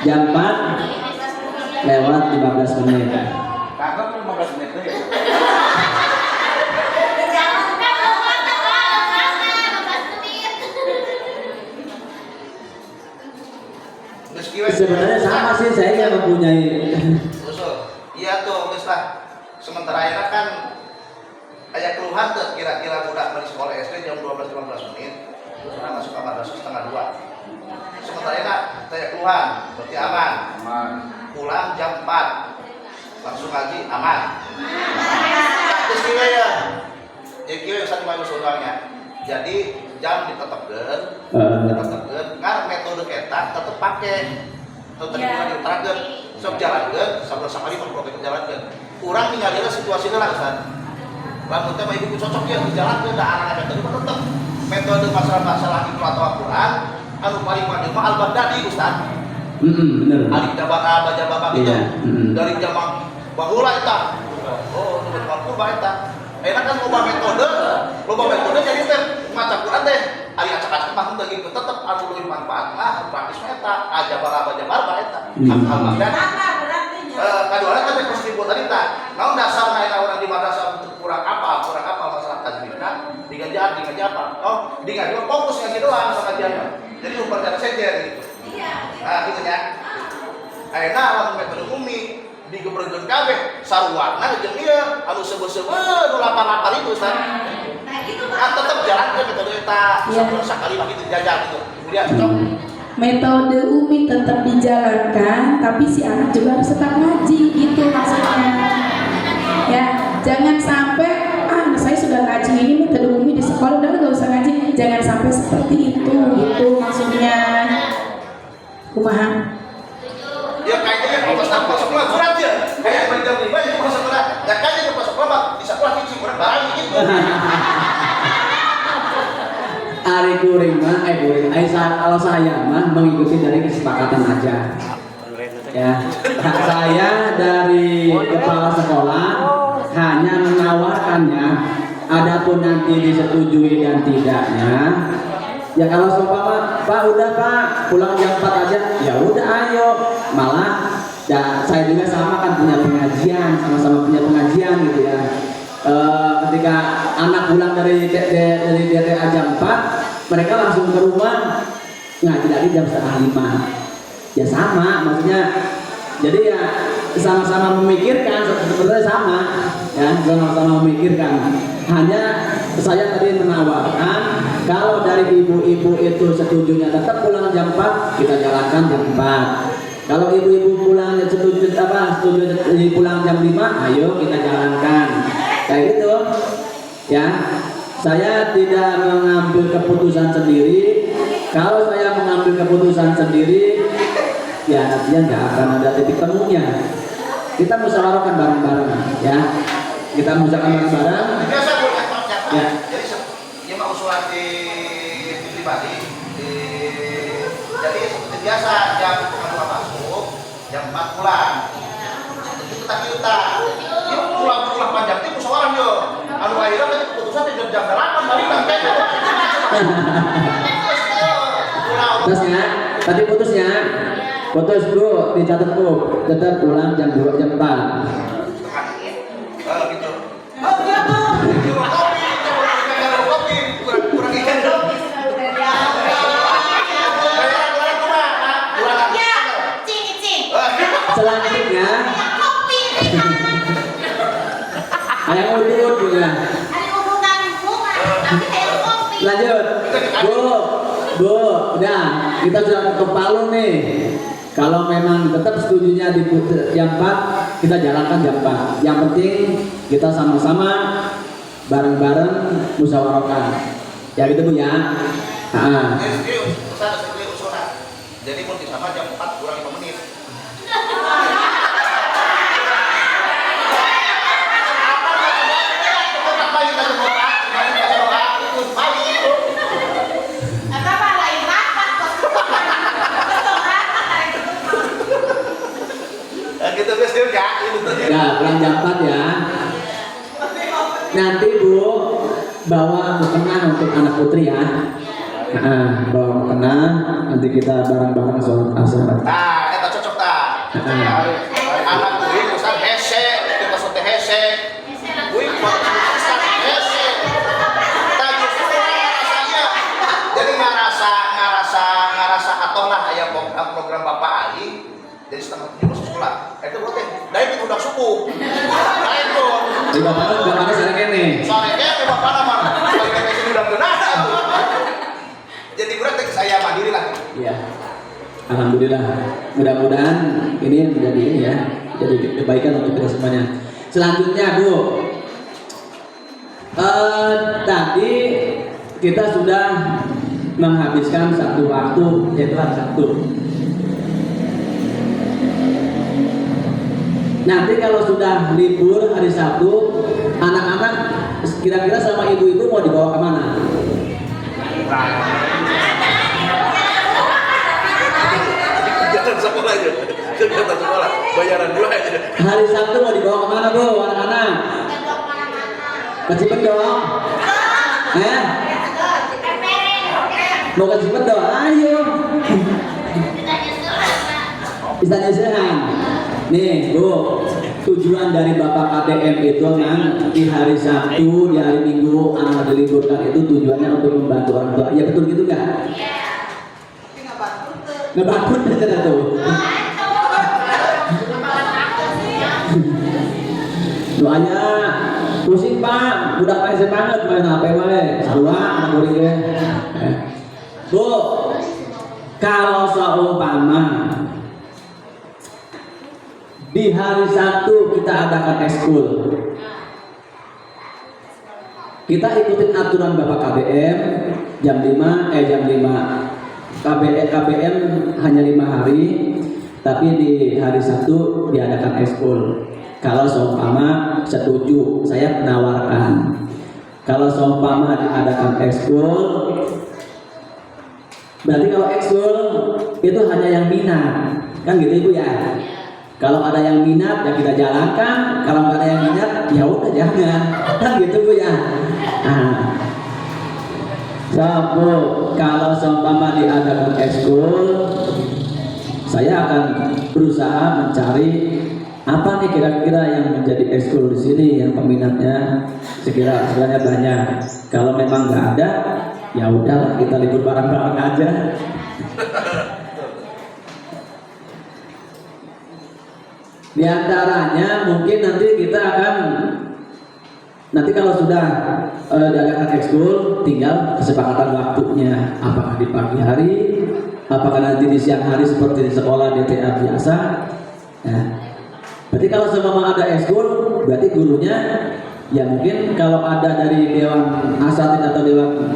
Jam 4 lewat 15 menit. Kagak 15 menit deh. Sebenarnya sama sih, saya yang mempunyai. Usul. Iya tuh, geus lah. Sementara ayeuna kan aya keluhan teh kira-kira budak di sekolah SD jam 12.15 menit. Terus masuk kamar madrasah setengah 2. Sementara ayeuna teh aya keluhan, berarti aman. Aman. Pulang jam 4. Langsung ngaji aman. Terus kieu ya. Ya kieu yang satu malu soalnya. Jadi jam ditetepkeun, ngar metode eta tetep pake. Tetep diutarakeun, sok jalankeun, sabari protokol jalankeun. Urang ningalina situasina lah Ustaz. Lamun teh mah ibu cocok ya dijalankeun da anak-anak teh tetep metode masalah-masalah itu atau Al-Qur'an anu paling maju mah Al-Baghdadi Ustaz. Bener. Alif jabaka baca babak itu dari zaman bahula eta. Oh, itu berkurba eta. Enak kan loba metode jadi teh maca Quran teh ari acak-acak mah teh gitu tetep anu leuwih manfaat mah praktis eta aja baca barba eta. Al-Baghdadi. Kaduana kan pasti buat tadi tak. Naon dasarna eta urang di madrasah untuk kurang apa masalah tajwidna digaji apa? Oh, digaji fokus ngaji doang sama kajiannya. Jadi lu percaya sejer gitu. Nah, gitu ya. Ayeuna lamun metode umi digebregeun kabeh sarwana jeung ieu anu seubeul-seubeul nu lapar-lapar itu Ustaz. Nah, gitu Pak. Kan tetep jalankeun metode eta sakali lagi dijajal gitu. Kemudian cocok. Metode umi tetap dijalankan, tapi si anak juga harus tetap ngaji gitu maksudnya. Ya, jangan sampai saya sudah ngaji ini metode umi di sekolah udah nggak usah ngaji. Jangan sampai seperti itu gitu maksudnya. Kumaha? Ya kayaknya pas tanpa sekolah berat ya. Kayak belajar lima itu pas sekolah. Ya kayaknya pas sekolah di sekolah cici kurang barang gitu. Ari kuring mah, kalau saya mah mengikuti dari kesepakatan aja. Ya, saya dari kepala sekolah hanya menawarkannya. Adapun nanti disetujui dan tidaknya, ya kalau seumpama Pak udah Pak pulang jam 4 aja, ya udah ayo. Malah ya, saya juga sama kan punya pengajian, sama-sama punya pengajian gitu ya. Ketika anak pulang dari DTA jam 4, mereka langsung ke rumah ngaji lagi jam 4:30. Ya sama, maksudnya jadi ya sama-sama memikirkan, sebenarnya sama ya, sama-sama memikirkan. Hanya saya tadi menawarkan kalau dari ibu-ibu itu setujunya tetap pulang jam 4, kita jalankan jam 4. Kalau ibu-ibu pulang setuju pulang jam 5, ayo kita jalankan. Kayak gitu ya. Saya tidak mengambil keputusan sendiri. Kalau saya mengambil keputusan sendiri, ya nantinya nggak akan ada titik temunya. Kita musyawarahkan bareng-bareng ya. Kita musyawarahkan bareng-bareng. Biasa boleh ya. Jadi dia mau usulan di pribadi. Jadi seperti biasa jam 2 masuk, jam 4 pulang. Itu kita. Dia pulang panjang itu musyawarah yo. Anu akhirnya tadi keputusan di jam 8 balik sampai. Putusnya, tadi putusnya. Putus Bu, dicatat Bu. Tetap pulang jam 2 jam 4. Gitu. Oh iya Bu. Kopi, kurang ikan. Selanjutnya ayam udut juga. Ada urutan bunga, tapi saya kopi. Lanjut. lanjut. Bu, udah kita sudah ke Palu nih. Kalau memang tetap setujunya di jam 4, kita jalankan jam 4. Yang penting kita sama-sama bareng-bareng musyawarahkan. Ya gitu Bu ya. Jadi mau disama jam 4 kurang 5 menit. Ya, pulang jam 4 ya. Nanti Bu bawa mukena untuk anak putri ya. Bawa mukena, nanti kita bareng-bareng sholat asar. Nah, kita cocok tak? Anak gue Ustaz hese, itu maksudnya hese. Gue Ustaz hese. Tadi rasanya, jadi ngarasa atau lah ya program Bapak Ali. Jadi setengah 7 masuk sekolah. Itu berarti dari itu udah subuh. Nah itu. Di bapaknya sore kene. Sore kene bapak nama. Sore kene sini udah benar. Jadi berarti saya mandiri lah. Iya. Alhamdulillah. Mudah-mudahan ini menjadi ini ya. Jadi kebaikan untuk kita semuanya. Selanjutnya Bu. Tadi kita sudah menghabiskan satu waktu yaitu hari Sabtu. Nanti kalau sudah libur hari Sabtu, anak-anak kira-kira sama ibu-ibu mau dibawa kemana? Kegiatan sekolah aja, kegiatan sekolah, bayaran dua aja. Hari Sabtu mau dibawa kemana Bu, anak-anak? Ke Cipendok? Mau ke Cipendok? Ayo. Istana Sehan. Nih Bu, tujuan dari Bapak KDM itu di hari Sabtu, di hari Minggu anak diliburkan itu tujuannya untuk membantu orang tua. Ya betul gitu nggak? Iya. Ngebantu aja tuh. Doanya pusing Pak, udah pesen banget main HP wae, sarua anak murid ya. Bu, kalau seumpama di hari Sabtu kita adakan ekskul, kita ikutin aturan Bapak KBM jam 5 KBM hanya 5 hari, tapi di hari Sabtu diadakan ekskul. Kalau seumpama setuju, saya menawarkan kalau seumpama diadakan ekskul, berarti kalau ekskul itu hanya yang minat, kan gitu Ibu ya. Kalau ada yang minat ya kita jalankan, kalau nggak ada yang minat ya udah jangan, kan gitu Bu ya. Bu, kalau seumpama diadakan ekskul, saya akan berusaha mencari apa nih kira-kira yang menjadi ekskul di sini yang peminatnya sekiranya banyak. Kalau memang nggak ada, ya udah kita libur bareng-bareng aja. Di antaranya mungkin nanti kita akan kalau sudah diadakan ekskul, tinggal kesepakatan waktunya, apakah di pagi hari, apakah nanti di siang hari seperti di sekolah DTA biasa. Ya. Berarti kalau semua ada ekskul, berarti gurunya ya mungkin kalau ada dari dewan asatid atau dewan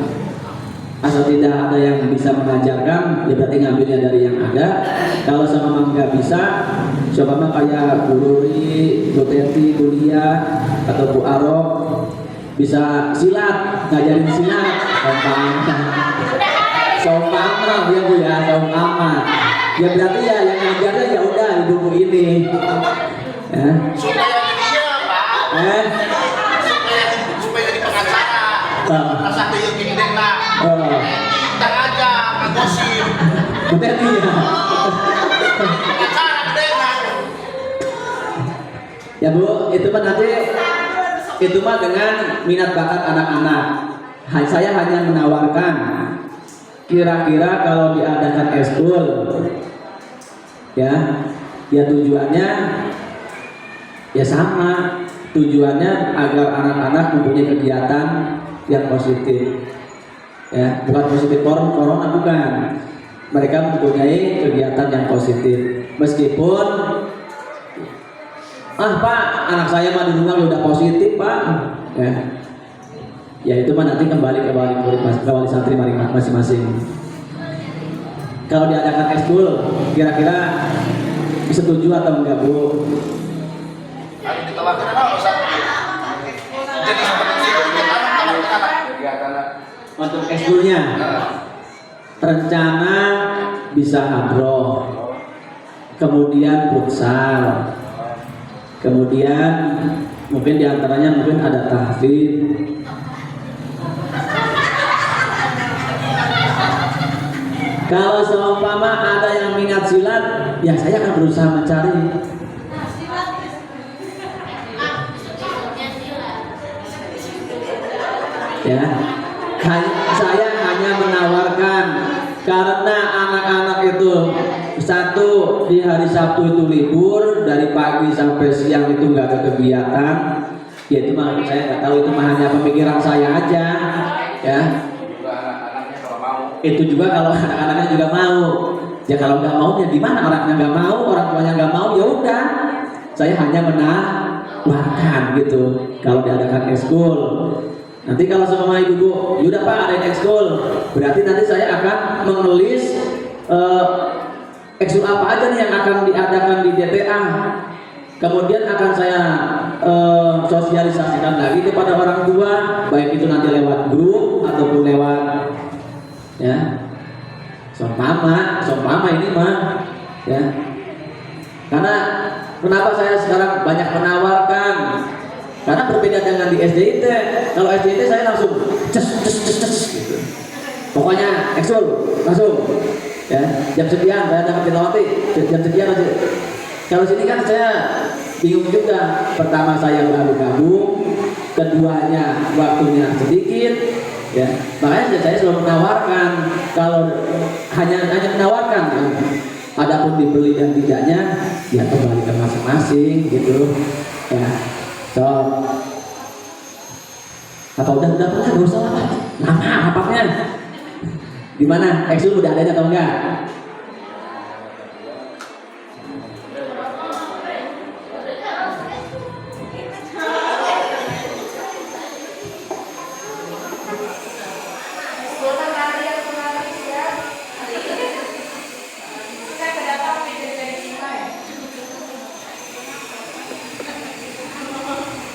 asatidah ada yang bisa mengajarkan, ya berarti ngambilnya dari yang ada. Kalau sama nggak bisa, coba mah kayak Bu Ruri, Bu Teti, Bu Lia, atau Bu Arok bisa silat, ngajarin silat, sompang ya Bu ya, sompang. Ya berarti ya yang ngajarnya ya udah ibu ini. Ya. Supaya dia Pak. Supaya jadi pengacara. Rasa yang gini lah. Kita aja ngagosip. Betul ya. Pengacara gede lah. Ya Bu, itu mah nanti itu mah dengan minat bakat anak-anak. Saya hanya menawarkan kira-kira kalau diadakan ekskul ya tujuannya ya sama, tujuannya agar anak-anak mempunyai kegiatan yang positif. Ya, bukan positif corona bukan. Mereka mempunyai kegiatan yang positif. Meskipun Pak, anak saya mah di rumah udah positif Pak. Ya itu mah nanti kembali ke wali santri masing-masing. Kalau diadakan ekskul, kira-kira setuju atau enggak Bu? Harus ditelankan apa Ustaz? Jadi seperti kegiatan Untuk ekskulnya, rencana bisa hadroh, kemudian futsal, kemudian mungkin diantaranya mungkin ada tahfidz. Kalau seumpama ada yang minat silat, ya saya akan berusaha mencari. Ya, saya hanya menawarkan karena anak-anak itu satu di hari Sabtu itu libur, dari pagi sampai siang itu nggak ada kegiatan. Ya itu mah saya nggak tahu, itu mah hanya pemikiran saya aja, ya. Itu juga kalau anak-anaknya juga mau. Ya kalau nggak mau ya gimana, orangnya nggak mau, orang tuanya nggak mau, ya udah. Saya hanya menawarkan gitu. Kalau diadakan ekskul, nanti kalau sama ibu, yaudah Pak ada ekskul, berarti nanti saya akan menulis ekskul apa aja nih yang akan diadakan di DTA. Kemudian akan saya sosialisasikan lagi kepada orang tua, baik itu nanti lewat grup ataupun lewat ya sompama ini mah ya. Karena kenapa saya sekarang banyak menawarkan, karena berbeda dengan di SDIT. Kalau SDIT saya langsung ces gitu. Pokoknya ekskul langsung ya, jam sekian saya dapat tilawati, jam sekian aja. Kalau sini kan saya bingung juga. Pertama saya baru gabung, keduanya waktunya sedikit. Ya, makanya saya selalu menawarkan. Kalau hanya menawarkan, ya. Adapun dibeli dan tidaknya, ya kembali ke masing-masing gitu. Ya, so apa udah pernah gak usah lama rapatnya. Gimana? Ekskul udah ada atau enggak?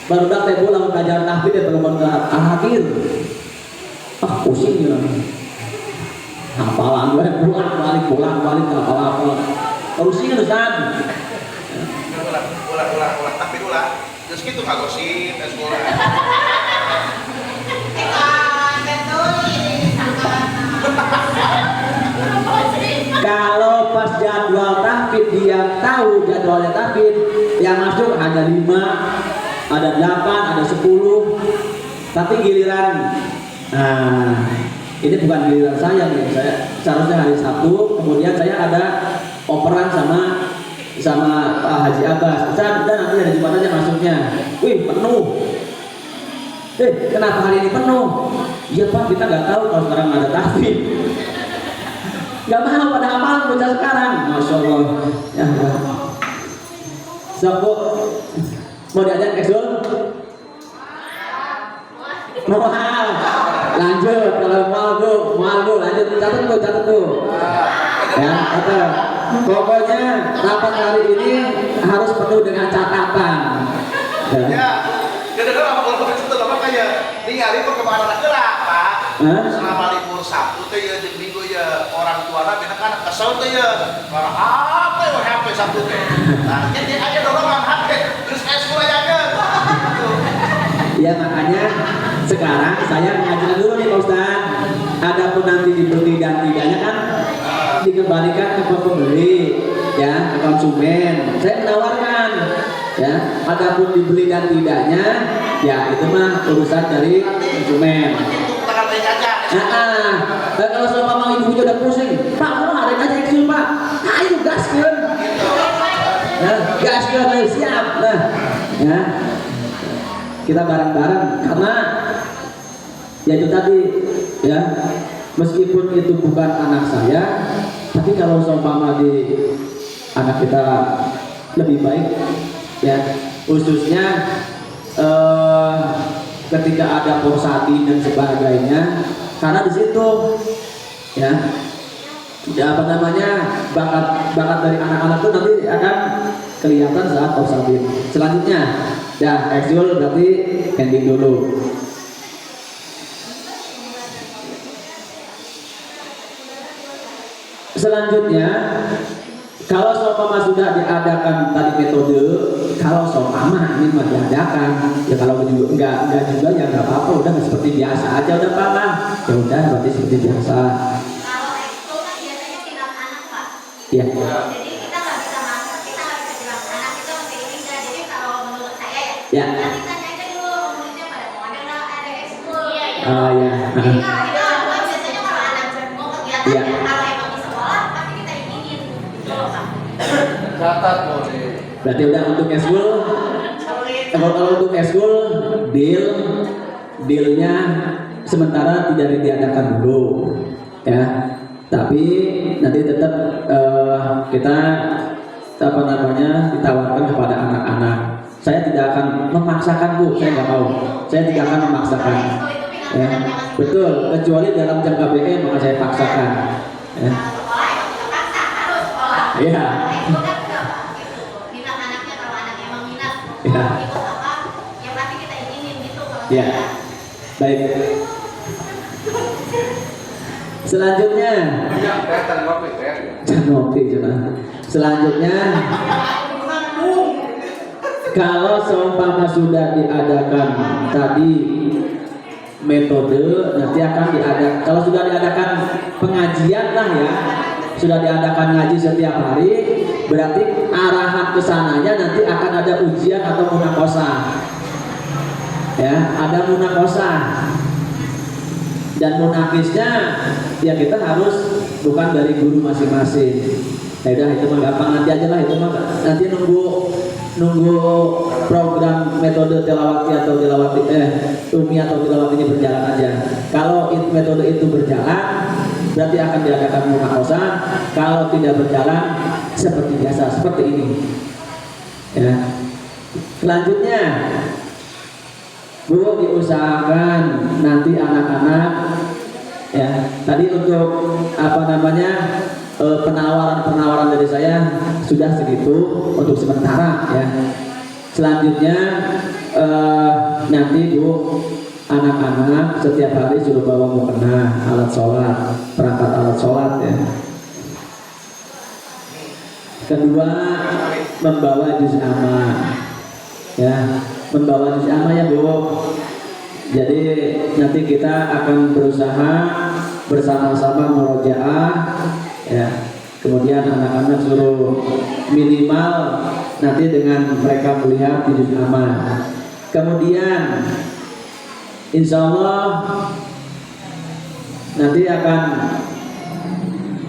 Baru dak teh pulang belajar tahfidz ya belum akhir. Pusing ya. Hafalan gue pulang balik hafal. Pusing Ustaz. Ulang tahfidz ulang. Terus gitu kagosip sekolah. Kalau pas jadwal tahfidz dia tahu jadwalnya tahfidz, yang masuk ada 5, ada 8, ada 10. Tapi giliran, ini bukan giliran saya nih. Saya seharusnya hari Sabtu, kemudian saya ada operan sama Pak Haji Abbas. Ustaz, udah nanti hari Jumat aja masuknya. Wih, penuh. Kenapa hari ini penuh? Iya Pak, kita nggak tahu kalau sekarang ada tahfidz. Gak mau pada hafal bocah sekarang. Masya Allah. Ya, Sabuk mau diajak ekskul? Mahal. Lanjut kalau mau lanjut catat tuh. Ya, kata. Pokoknya rapat hari ini harus penuh dengan catatan. Ya. Jadi kalau itu lama kayak ningali kok kemana gerak Pak. Selama libur Sabtu teh ya jeung Minggu ya orang tuana bina kan kesel teh ya. Karena apa ya HP Sabtu teh. Nah, jadi aja dorongan HP terus ekskul aja kan. Ya makanya sekarang saya mengajukan dulu nih Pak Ustaz. Adapun nanti dibeli dan tidaknya kan dikembalikan ke pembeli, ya, ke konsumen. Saya menawarkan, ya, adapun dibeli dan tidaknya, ya itu mah urusan dari konsumen. Dan kalau selama ibu udah pusing, Pak, kalau ada aja ekskul Pak, ayo gaskeun. Gaskeun siap, nah, ya. Kita bareng-bareng karena ya itu tadi, ya, meskipun itu bukan anak saya, tapi kalau seumpama di anak kita lebih baik, ya khususnya ketika ada posati dan sebagainya, karena di situ ya apa namanya bakat dari anak-anak itu nanti akan kelihatan saat posati. Selanjutnya, ekskul berarti pending dulu. Selanjutnya, kalau seumpama sudah diadakan tadi metode, kalau seumpama ini mah diadakan, ya kalau juga enggak juga ya nggak apa-apa, udah seperti biasa aja, udah apa-apa, ya udah berarti seperti biasa. Kalau ekskul kan biasanya tidak anak Pak. Iya. Jadi kita nggak bisa masuk, kita nggak bisa bilang anak kita mesti ini enggak. Jadi kalau menurut saya ya, nanti tanya aja dulu muridnya pada mau ada ekskul. Iya. Ah ya. Jadi kalau kita lakukan biasanya kalau anak mau kegiatan ya, kalau emang di sekolah pasti kita izinin gitu loh Pak. Catat boleh. Berarti udah untuk ekskul. Kalau untuk ekskul dealnya sementara tidak diadakan dulu, ya. Tapi nanti tetap kita apa namanya ditawarkan kepada anak-anak. Saya tidak akan memaksakan Bu, saya nggak mau. Saya tidak akan memaksakan. Ya, betul. Kecuali dalam jangka BM maka saya paksakan. Ya. Sekolah emang kita paksa harus sekolah. Iya. Ekskul kan enggak Pak. Gitu. Minat anaknya kalau anaknya emang minat Iya. ikut apa, ya pasti kita izinin gitu kalau Ya. tidak. Baik. Selanjutnya, selanjutnya, kalau seumpama sudah diadakan tadi metode, nanti akan diadakan. Kalau sudah diadakan pengajian lah ya, sudah diadakan ngaji setiap hari, berarti arahan kesananya nanti akan ada ujian atau munakosah. Ya, ada munakosah. Dan munakisnya ya kita harus bukan dari guru masing-masing. Ya udah itu mah gampang, nanti aja lah itu mah, nanti nunggu program metode tilawati atau umi atau tilawati ini berjalan aja. Kalau metode itu berjalan berarti akan diadakan munakosah. Kalau tidak berjalan seperti biasa, seperti ini. Ya. Selanjutnya, Bu, diusahakan nanti anak-anak ya tadi untuk apa namanya penawaran dari saya sudah segitu untuk sementara ya. Selanjutnya nanti Bu, anak-anak setiap hari suruh bawa mukena, alat sholat, perangkat alat sholat ya. Kedua, membawa juz amma ya, membawa juz amma ya Bu. Jadi nanti kita akan berusaha bersama-sama murojaah ya. Kemudian anak-anak suruh minimal nanti dengan mereka melihat juz amma. Kemudian insya Allah nanti akan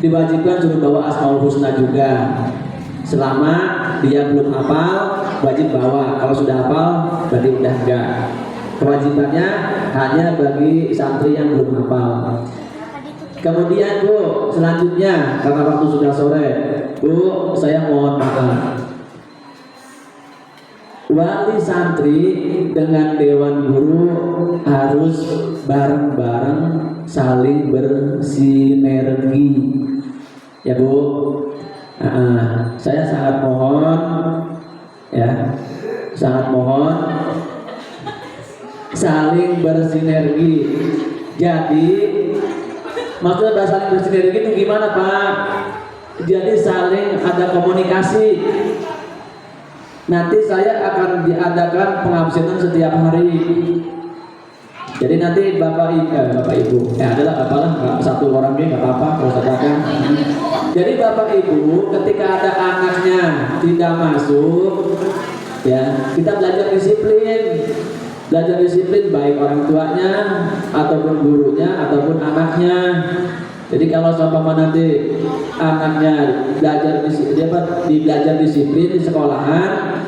diwajibkan suruh bawa Asmaul Husna juga. Selama dia belum hafal, wajib bawa. Kalau sudah hafal, berarti udah enggak. Kewajibannya hanya bagi santri yang belum hafal. Kemudian Bu, selanjutnya karena waktu sudah sore, Bu, saya mohon maaf. Wali santri dengan dewan guru harus bareng-bareng saling bersinergi. Ya Bu, saya sangat mohon ya, sangat mohon saling bersinergi. Jadi maksudnya saling bersinergi itu gimana Pak? Jadi saling ada komunikasi. Nanti saya akan diadakan pengabsenan setiap hari. Jadi nanti Bapak Ibu, adalah apalah satu orangnya nggak apa-apa kalau katakan. Jadi Bapak Ibu ketika ada anaknya tidak masuk, ya kita belajar disiplin baik orang tuanya ataupun gurunya ataupun anaknya. Jadi kalau seumpama nanti anaknya belajar disiplin di sekolahan,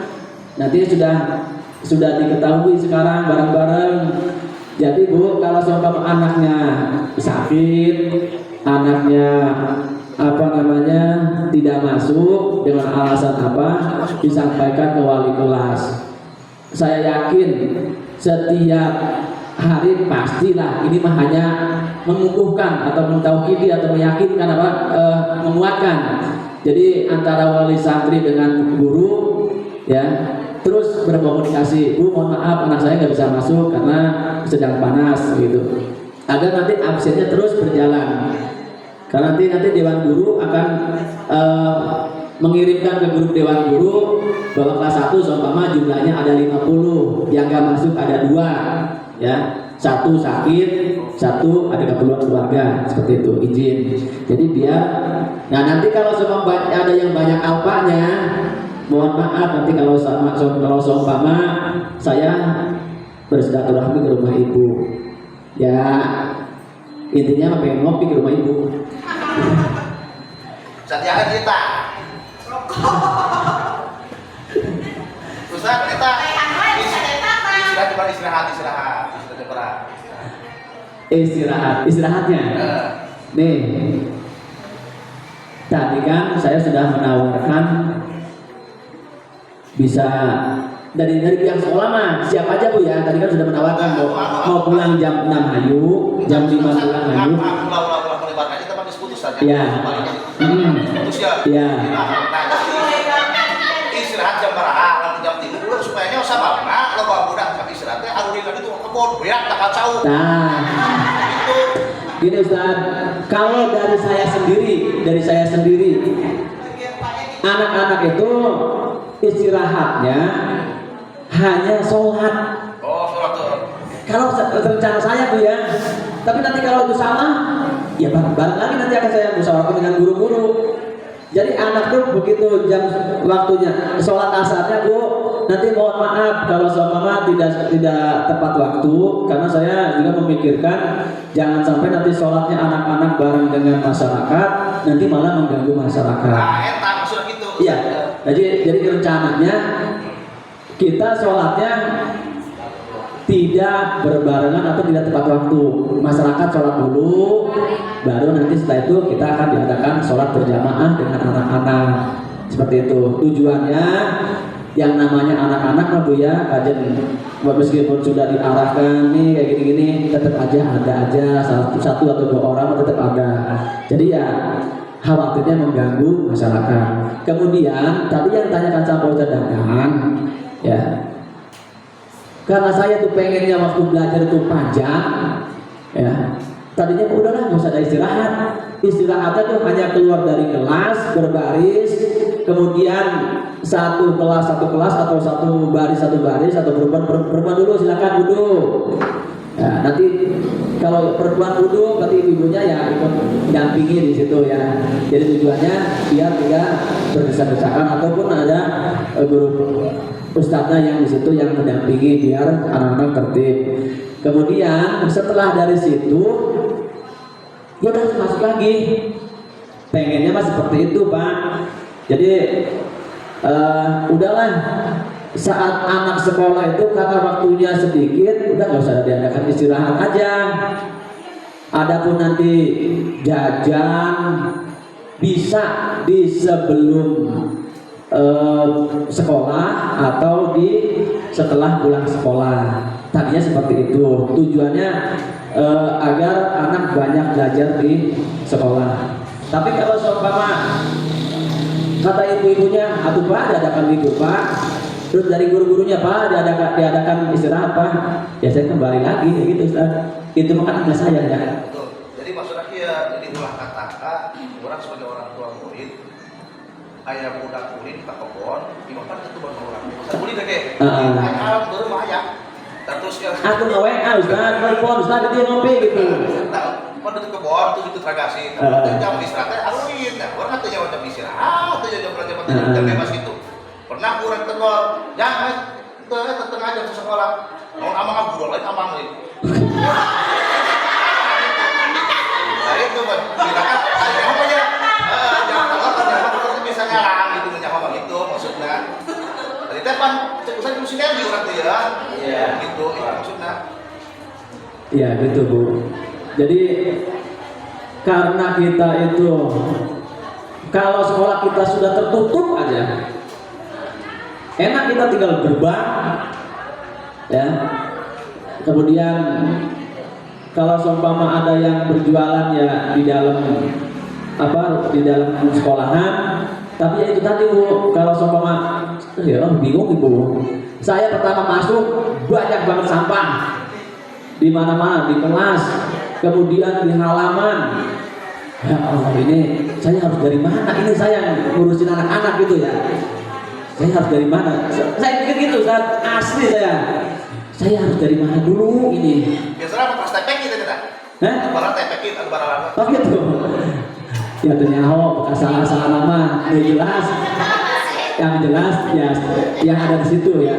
nanti sudah diketahui sekarang bareng-bareng Jadi Bu, kalau seumpama anaknya sakit, anaknya tidak masuk dengan alasan apa, disampaikan ke wali kelas. Saya yakin setiap hari pastilah ini mah hanya mengukuhkan atau mentauhidi atau meyakinkan menguatkan. Jadi antara wali santri dengan guru ya terus berkomunikasi, Bu mohon maaf anak saya nggak bisa masuk karena sedang panas gitu, agar nanti absennya terus berjalan. Karena nanti dewan guru akan mengirimkan ke grup dewan guru bahwa kelas 1 seumpama jumlahnya ada 50, yang nggak masuk ada 2 ya, 1 sakit, 1 ada keperluan keluarga, seperti itu izin. Jadi biar nanti kalau seumpama ada yang banyak alpanya, mohon maaf nanti kalau seumpama saya bersilaturahmi ke rumah ibu ya, intinya pengen ngopi ke rumah ibu. Satiakan kita. Ustaz kita istirahatnya. Nih, tadi kan saya sudah menawarkan bisa dari pihak sekolah mah siap aja Bu ya. Tadi kan sudah menawarkan mau pulang jam 6 ayu, jam 5 pulang ayu. Iya. Iya. Istirahat jam berapa? Jam 3 bulan supaya nya sabar. Nah, lo bawa budak tapi istirahatnya arulikan itu ke kebun, beak tak kacau. Nah, itu gini Ustaz, kalau dari saya sendiri, anak-anak itu istirahatnya hanya sholat. Oh, sholat tuh. Kalau rencana saya tuh ya, tapi nanti kalau itu salah, ya bareng lagi nanti akan saya musyawarahkan dengan guru-guru. Jadi anak tuh begitu jam waktunya sholat asarnya Bu, nanti mohon maaf kalau seumpama tidak tepat waktu, karena saya juga memikirkan jangan sampai nanti sholatnya anak-anak bareng dengan masyarakat, nanti malah mengganggu masyarakat. Nah, entar maksudnya gitu. Iya, jadi rencananya kita sholatnya tidak berbarengan atau tidak tepat waktu. Masyarakat sholat dulu, baru nanti setelah itu kita akan diadakan sholat berjamaah dengan anak-anak. Seperti itu. Tujuannya yang namanya anak-anak Bu ya, kajian meskipun sudah diarahkan nih kayak gini-gini, tetap aja ada aja satu atau 2 orang tetap ada. Jadi ya khawatirnya mengganggu masyarakat. Kemudian tadi yang tanyakan sama Ustaz Dadan ya, karena saya tuh pengennya waktu belajar itu panjang ya, tadinya udahlah nggak usah ada istirahatnya tuh hanya keluar dari kelas berbaris, kemudian satu kelas atau satu baris atau perempuan dulu silakan duduk ya, nanti kalau perempuan duduk berarti ibunya ya ikut dampingi di situ ya. Jadi tujuannya biar tidak berdesak-desakan ataupun ada guru ustadznya yang di situ yang mendampingi biar anak-anak tertib. Kemudian setelah dari situ ya udah masuk lagi. Pengennya mah seperti itu Pak. Jadi udahlah saat anak sekolah itu karena waktunya sedikit, udah nggak usah diadakan istirahat aja. Adapun nanti jajan bisa di sebelum sekolah atau setelah pulang sekolah. Tadinya seperti itu. Tujuannya agar anak banyak belajar di sekolah. Tapi kalau seumpama kata ibu-ibunya, "Atuh Pak, diadakan libur Pak." Terus dari guru-gurunya, "Pak, diadakan istirahat Pak." Ya saya kembali lagi gitu Ustaz. Itu mah kan saya ya. Betul. Jadi maksudnya ya, jadi ulah kata orang sebagai orang tua murid, ayah budak murid ke kebon, dimakan itu baru orang. Ustaz murid deh. Ayah baru mah ya. Terus ya. Aku nge-WA Ustaz, telepon Ustaz dia ngopi gitu. Pada ke kebon tuh gitu tragasi. Jam istirahatnya aruin. Orang katanya jam istirahat, atau jam bebas gitu. Pernah kurang tegur, jangan tetengah jam sekolah. Mau amang guru lain amang nih. Nah itu kan, silakan ada apa ya? Jangan kalau bisa nyarang gitu, ngomong itu maksudnya. Tadi tepan, saya dulu sinergi orang tuh ya. Iya. Gitu, itu maksudnya. Ya gitu Bu. Jadi karena kita itu kalau sekolah kita sudah tertutup aja, enak kita tinggal gerbang, ya. Kemudian kalau seumpama ada yang berjualan ya di dalam di dalam sekolahan, tapi ya itu tadi Bu, kalau seumpama ya bingung Ibu. Saya pertama masuk banyak banget sampah di mana-mana, di kelas, kemudian di halaman. Ya Allah, ini saya harus dari mana? Ini saya ngurusin anak-anak gitu ya. Saya harus dari mana? Saya pikir gitu, Ustaz. Asli saya harus dari mana dulu ini? Biasanya pas tepek gitu tidak? Barang tepek itu barang. Oh gitu. Ya ternyata bekas salah nama, jelas. Yang jelas ya yang ada di situ ya.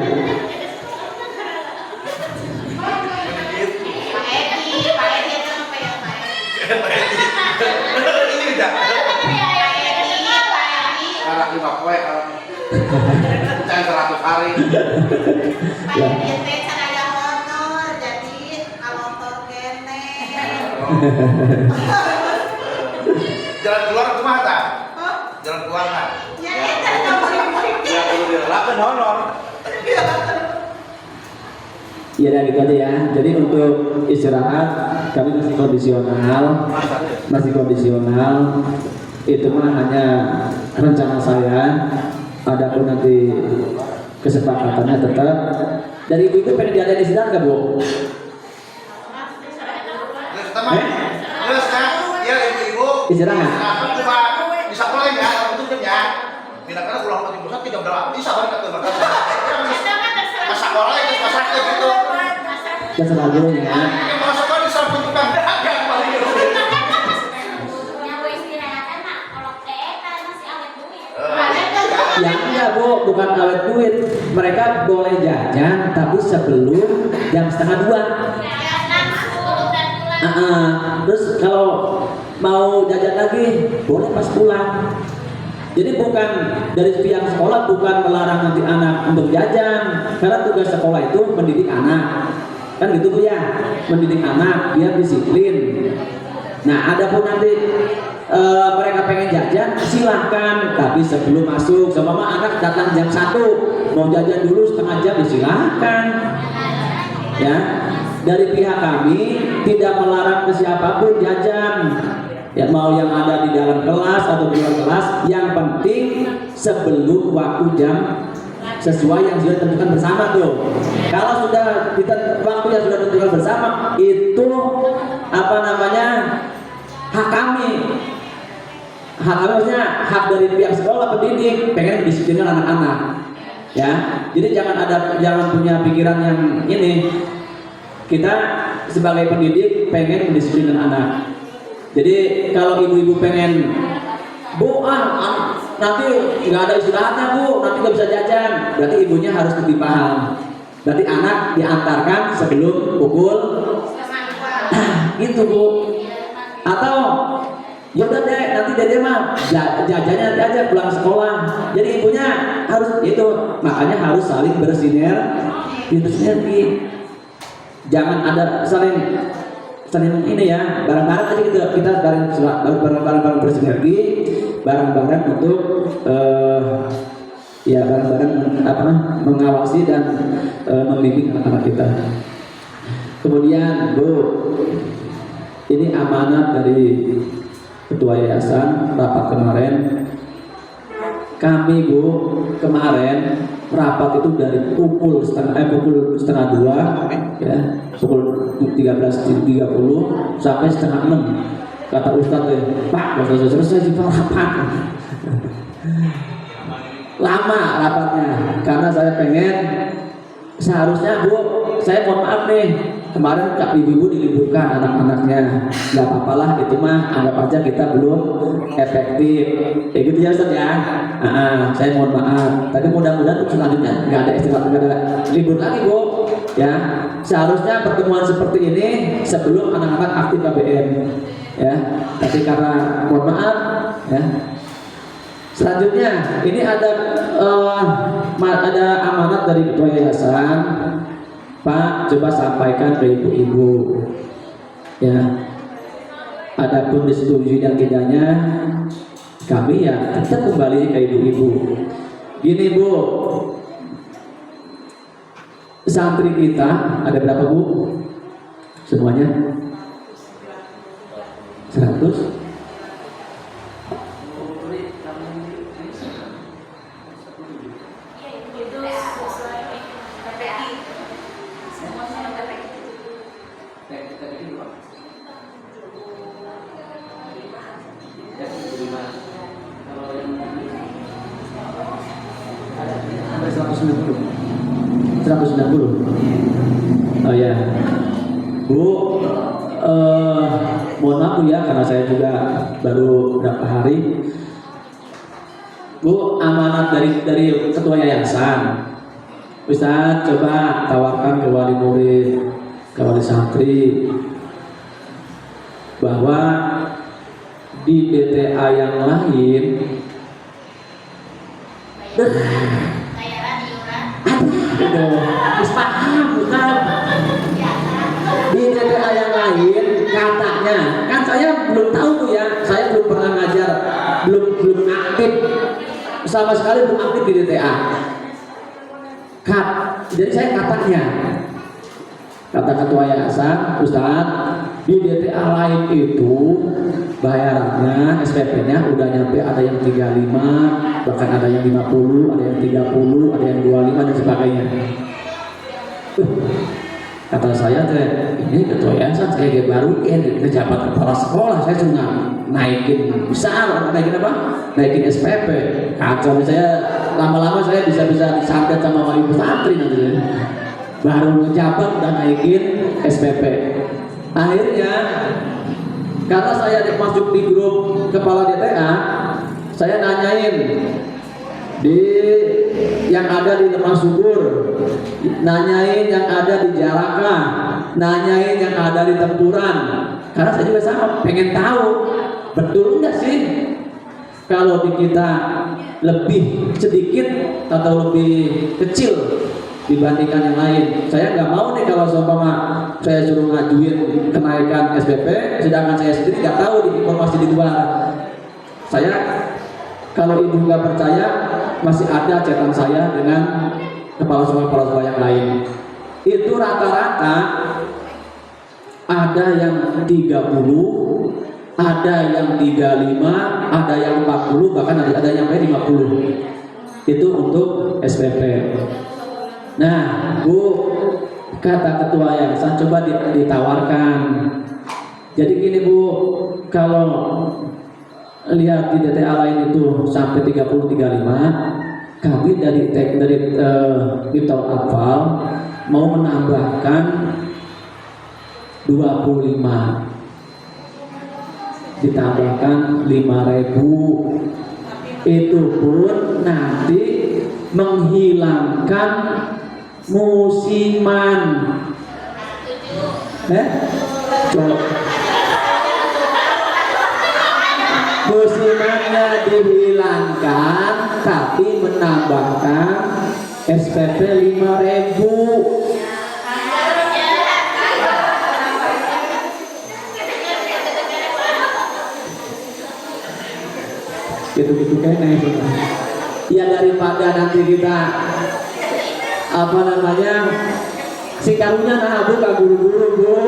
Anak 5 poe kalau 100 hari. Jalan keluar rumah tak? Jalan keluar tak? Ya perlu direlakan honor. Ya dan gitu aja ya. Jadi untuk istirahat kami masih kondisional. Itu mah hanya rencana saya. Adapun nanti kesepakatannya tetap. Dari ibu itu pengen diadain istirahat nggak Bu? Terus kan, ya ibu-ibu. Istirahat. Coba di sekolah ya, untuk ya. Bila-bila pulang ke pusat 3 bisa balik ke tempat. Pas sekolah itu masak gitu. Ya selalu ya. Kalau sekolah di samping tukang dagang paling gitu. Ya enggak Bu, bukan awet duit. Mereka boleh jajan tapi sebelum jam 1:30. Terus kalau mau jajan lagi boleh pas pulang. Jadi bukan dari pihak sekolah bukan melarang nanti anak untuk jajan, karena tugas sekolah itu mendidik anak, kan gitu Bu ya, mendidik anak biar disiplin. Nah adapun nanti mereka pengen jajan silahkan, tapi sebelum masuk, seumpama anak datang jam 1 mau jajan dulu setengah jam silahkan ya. Dari pihak kami tidak melarang ke siapapun jajan ya, mau yang ada di dalam kelas atau di luar kelas, yang penting sebelum waktu jam sesuai yang sudah ditentukan bersama tuh. Kalau sudah waktu yang sudah ditentukan bersama itu hak kami. Maksudnya hak dari pihak sekolah pendidik pengen disiplin anak-anak ya. Jadi jangan punya pikiran yang ini. Kita sebagai pendidik pengen mendisiplinkan anak. Jadi kalau ibu-ibu pengen Bu, nanti nggak ada istirahatnya Bu, nanti nggak bisa jajan, berarti ibunya harus lebih paham. Berarti anak diantarkan sebelum pukul gitu Bu. Atau ya udah deh, nanti dede mah jajannya nanti aja pulang sekolah. Jadi ibunya harus itu, makanya harus saling bersinergi. Jangan ada saling ini ya, bareng-bareng aja gitu. Kita bareng-bareng bersinergi, bareng-bareng untuk ya bareng-bareng mengawasi dan membimbing anak-anak kita. Kemudian Bu, ini amanat dari Ketua Yayasan rapat kemarin. Kami Bu kemarin rapat itu dari pukul setengah 2 ya, pukul 13.30 sampai setengah 6. Kata Ustadz Pak, sudah selesai sih Pak rapat. Lama rapatnya karena saya pengen, seharusnya Bu, saya mohon maaf nih, kemarin ibu-ibu diliburkan anak-anaknya, nggak apa-apalah itu mah, anggap aja kita belum efektif kayak gitu ya Ustaz ya. Saya mohon maaf, tapi mudah-mudahan untuk selanjutnya nggak ada istirahat, nggak ada libur lagi Bu ya. Seharusnya pertemuan seperti ini sebelum anak-anak aktif KBM ya, tapi karena mohon maaf ya. Selanjutnya ini ada amanat dari Ketua Yayasan Pak, coba sampaikan ke ibu-ibu. Ya. Adapun disetujui dan tidaknya, kami ya tetap kembali ke ibu-ibu. Gini Bu, santri kita ada berapa Bu? Semuanya 100? Sampai 190. Oh ya, Bu, mohon maaf Bu ya, karena saya juga baru berapa hari. Bu, amanat dari ketua yayasan, Ustaz coba tawarkan ke wali murid, ke wali santri, bahwa di DTA yang lain Terus paham bukan? Di DTA yang lain katanya, kan saya belum tahu tuh ya, saya belum pernah ngajar, belum aktif sama sekali, belum aktif di DTA. Jadi saya katanya, kata ketua yayasan, Ustaz, di DTA lain itu bayarannya SPP-nya udah nyampe, ada yang 35, bahkan ada yang 50, ada yang 30, ada yang 25 dan sebagainya. Kata saya ini ketua yayasan, saya baru pejabat kepala sekolah, saya cuma naikin besar, naikin apa? Naikin SPP. Kacau, saya lama-lama saya bisa disantet sama ibu santri nanti. Baru ngejabat dan naikin SPP. Akhirnya karena saya masuk di grup kepala DTA, saya nanyain di yang ada di Lemah Subur, nanyain yang ada di Jaraka, nanyain yang ada di Tempuran. Karena saya juga sama, pengen tahu betul enggak sih kalau di kita lebih sedikit atau lebih kecil dibandingkan yang lain. Saya nggak mau nih kalau seumpama saya suruh ngajuin kenaikan SPP, sedangkan saya sendiri nggak tahu di informasi di luar. Saya, kalau ibu nggak percaya, masih ada catatan saya dengan kepala sekolah yang lain. Itu rata-rata ada yang 30, ada yang 35, ada yang 40, bahkan ada yang 50. Itu untuk SPP. Nah, Bu, kata ketua yayasan, coba ditawarkan. Jadi gini Bu, kalau lihat di DTA lain itu sampai 30-35, kami dari Miftahul Atfal mau menambahkan 25, ditambahkan 5.000. Itu pun nanti menghilangkan musiman. Musimannya dihilangkan, tapi menambahkan SPP 5.000. Gitu-gitu kayaknya. Ya daripada nanti kita apa namanya si karunya nah Bu, gak guru-guru Bu.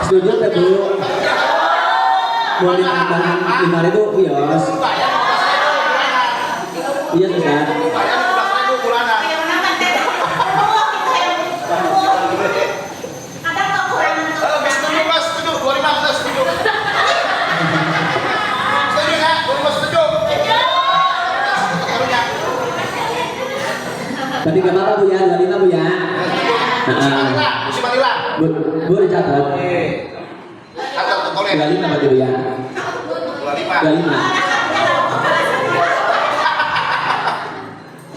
Setuju tak Bu? Boleh tambahan 5.000 kios. Iya Ustaz. Tadi gak apa-apa Bu ya, 25 Bu ya. Musiman hilang. Bu dicatat. Catat tuh tolong. 25 berarti Bu ya.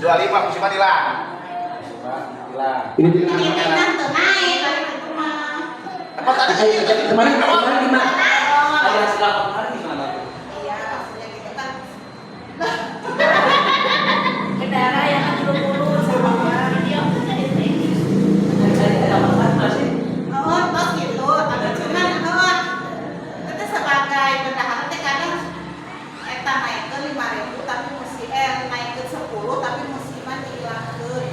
25 musiman hilang. Ini Ini kan naik balik ke rumah. Apa tadi? kemarin 5. Iya, maksudnya gitu kan. Kendara yang 70 sama dia jadi teknis. Oh, gitu. Cuman itu sebagai bendahara teh kadang eta naik ke 5.000 tapi mesti naik ke 10 tapi musiman dihilangkeun.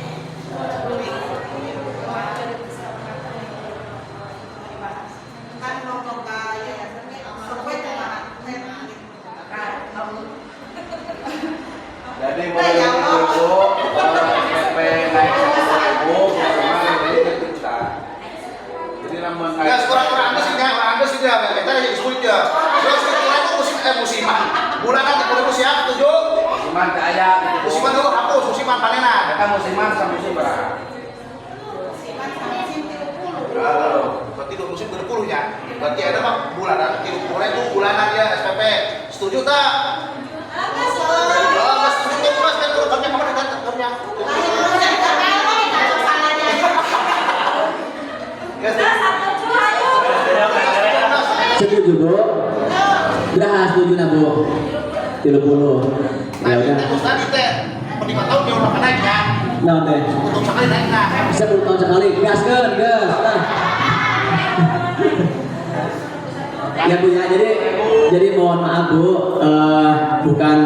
Kan ngomong kaya ya, sampai Jadi mulai dari itu, PP naik 10.000, kita. Jadi namun ya kurang-kurang Anda sih dia, kita jadi sulit ya. Terus kurang itu musiman. Bulanan 10.000 siap, setuju? Musiman kaya, Musiman dulu hapus, musiman panenan. kita musiman sama musim berapa? musiman sama musim 30. Berarti 2 musim 20 ya. Berarti ada mah bulanan 30 itu bulanan ya SPP. Setuju tak? Nggak setuju Mas, kan kalau kerja kamu dekat kerja. Ya, Setuju Bu? Udah setuju nah Bu. 30. Ya udah. terus tadi teh, peningkat tahun dia udah naik ya. Nah teh. Untuk sekali naik nah. 10 tahun sekali. Gaskeun, gas. Nah. Ya Bu ya, jadi mohon maaf Bu, bukan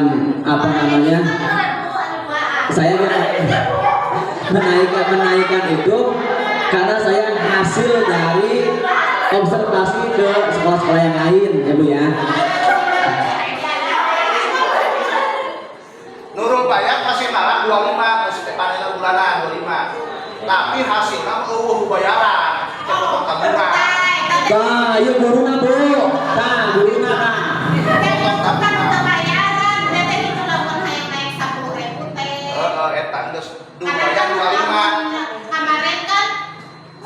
apa namanya, saya menaikkan itu karena saya hasil dari observasi ke sekolah-sekolah yang lain ya Bu ya. Nurul Bayat masih marah 25, masih panen bulanan 25. Tapi hasilnya bayaran, potong tabungan. Bah, yuk guruna Bu. Nah, guruna kan. Etan geus bayar 25. Kemarin kan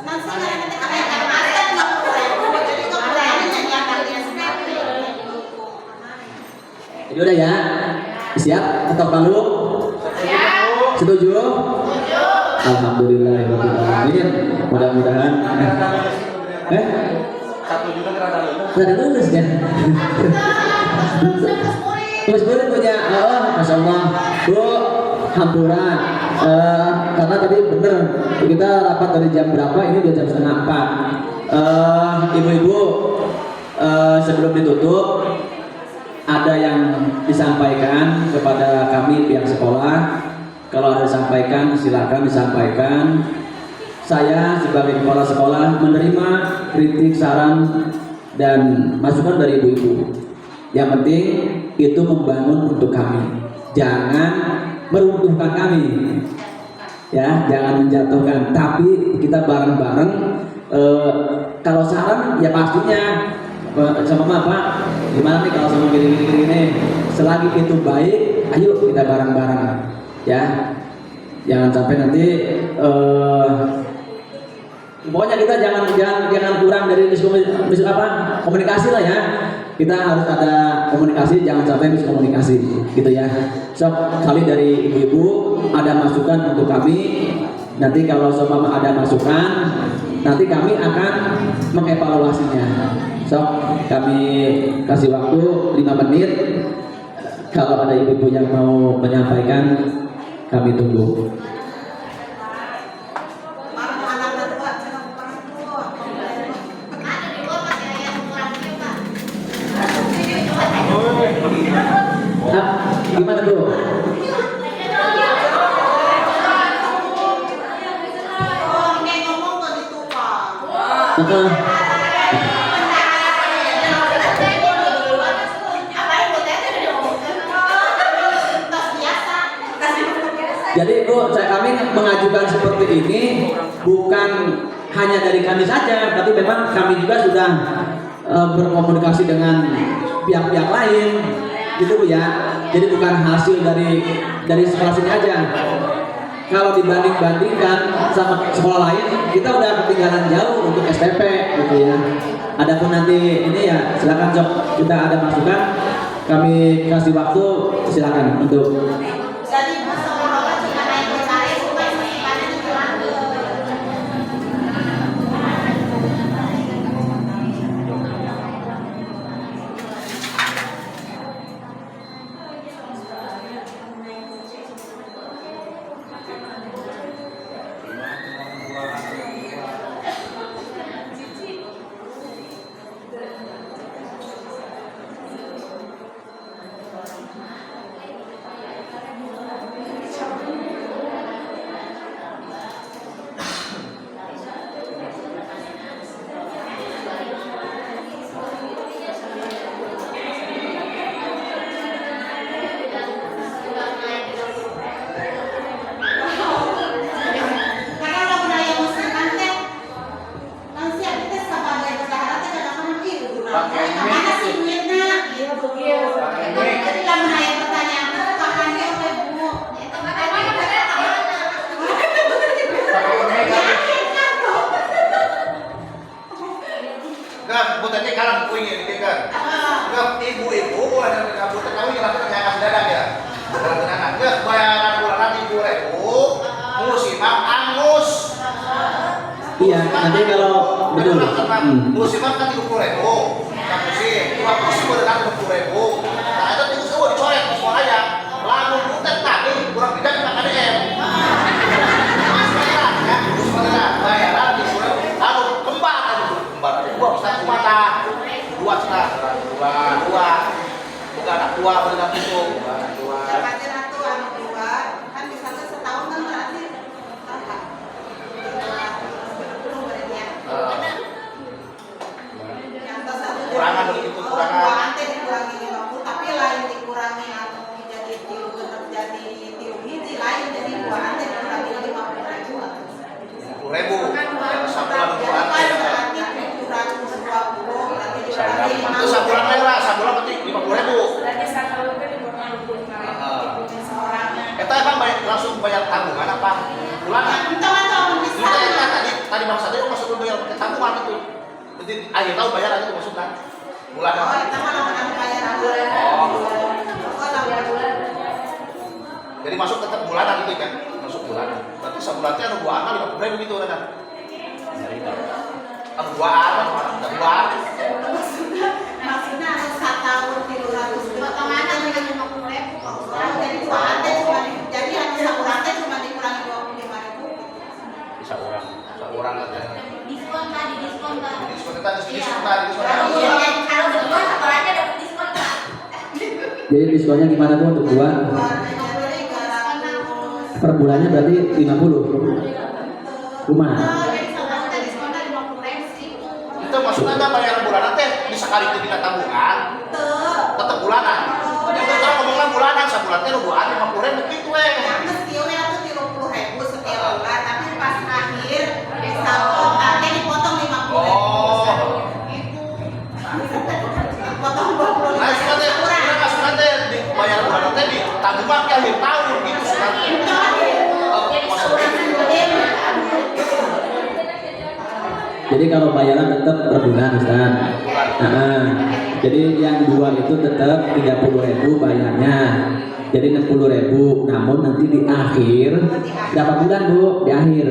nanti kenaikan masker 50.000 jadi kekurangannya yang bagian seperti Jadi udah ya. Siap atau palu? Setuju? Alhamdulillah. Mudah-mudahan. 1 juta rada lulus. Rada lulus ya. Terus boleh punya, Masya Allah Bu, hampuran karena tadi bener kita rapat dari jam berapa, ini udah jam 3:30. Ibu-ibu, sebelum ditutup ada yang disampaikan kepada kami pihak sekolah. Kalau ada disampaikan silakan disampaikan. Saya sebagai kepala sekolah menerima kritik, saran, dan masukan dari ibu-ibu. Yang penting itu membangun untuk kami, jangan meruntuhkan kami, ya, jangan menjatuhkan. Tapi kita bareng-bareng. Kalau saran ya pastinya sama Pak, gimana nih kalau sama gini. Selagi itu baik, ayo kita bareng-bareng, ya. Jangan sampai nanti pokoknya kita jangan kurang dari komunikasi lah ya. Kita harus ada komunikasi, jangan sampai miskomunikasi gitu ya. So, kali dari ibu-ibu ada masukan untuk kami. Nanti kalau seumpama ada masukan, nanti kami akan mengevaluasinya. So, kami kasih waktu 5 menit. Kalau ada ibu-ibu yang mau menyampaikan, kami tunggu. Gimana Bu? Jadi Bu, kami mengajukan seperti ini bukan hanya dari kami saja, tapi memang kami juga sudah berkomunikasi dengan pihak-pihak lain, gitu Bu ya. Jadi bukan hasil dari sekolah sini aja. kalau dibanding-bandingkan sama sekolah lain, kita udah ketinggalan jauh untuk SPP gitu ya. Adapun nanti ini ya silakan Cok, kita ada masukan, kami kasih waktu, silakan untuk Jadi seolah-olah cuma naik mencari supaya sisipanya dikurangin. Karena udah budaya muslim kan teh, kan siap kita sebagai bersahabat teh kadang-kadang gitu. Pakai Mana sih duitnya? Gitu. Jadi lah menanya pertanyaan tuh kapan dia oleh bu? Itu kan ada Kan, buat tadi kalau kuingin ini kan. Kan ibu-ibu ada kamu tahu yang lakukan yang kasih dadang ya. Kadang-kadang enggak bayaran bulanan 3.000, musiman angus. iya nanti kalau betul. Musiman kan 30.000. Kan musim, 2 musim benar 30.000. Nah, itu tinggal semua dicoret semua aja. Lalu butet tadi kurang beda dengan KDM. Bayaran 30.000. Lalu kembar dua bisa mata. Dua bukan anak tua benar itu bukan anak tua. Dapatnya ratu anak dua, kan bisa tuh setahun kan berarti berapa? 10 berarti ya. Yang atas satu Kurangan begitu, kurangan. Kurangan teh dikurangi 50, tapi lain dikurangi atau jadi tilu bener jadi tilu hiji lain jadi kurangan teh dikurangi 50.000. 10.000. Sabulan dua. Berarti 720 berarti dikurangi Itu sabulan lah, sabulan berarti 50.000. Berarti satu lebih di bawah 50 seorang. Kita emang langsung bayar tanggungan apa? Bulanan. Teman-teman bisa. Kita tadi bang tadi masuk bayar pakai tanggungan itu. Jadi akhir tahun bayar aja masukkan. Bulanan. Oh, kita mana bayaran bulan. Jadi masuk tetap bulanan gitu kan? Masuk bulanan. Berarti sebulannya ada 2 angka 50.000 gitu kan? Ada 2 angka, ada 2 angka. Maksudnya harus 1 tahun 300 potongan dengan 50.000 Pak Ustaz. Jadi dua lantai cuma jadi hanya satu lantai cuma dikurangi 25.000. Bisa orang aja. Diskon tadi, diskon tadi. Diskon tadi, diskon Iya, tadi. kalau berdua satu lantai dapat diskon Pak. Jadi diskonnya gimana tuh untuk dua? Per bulannya berarti 50 rumah. Jadi satu lantai diskonnya 50.000 sih. Itu maksudnya ada bayaran bulanan teh bisa kali itu kita tabungan tetap bulanan. Yang kita ngomongnya bulanan sebulannya lu 50.000 begitu Yang mestinya tuh 30.000 setiap bulan, tapi pas akhir saldo kakek dipotong 50.000. Potong 25.000 Nah, suratnya, kurang. kita suratnya dibayar bulanan teh di tabungan ke akhir tahun gitu suratnya. Jadi kalau bayaran tetap per bulan Ustaz. Jadi yang dua itu tetap 30.000 bayarnya. Jadi 60.000. Namun nanti di akhir berapa bulan Bu? Di akhir.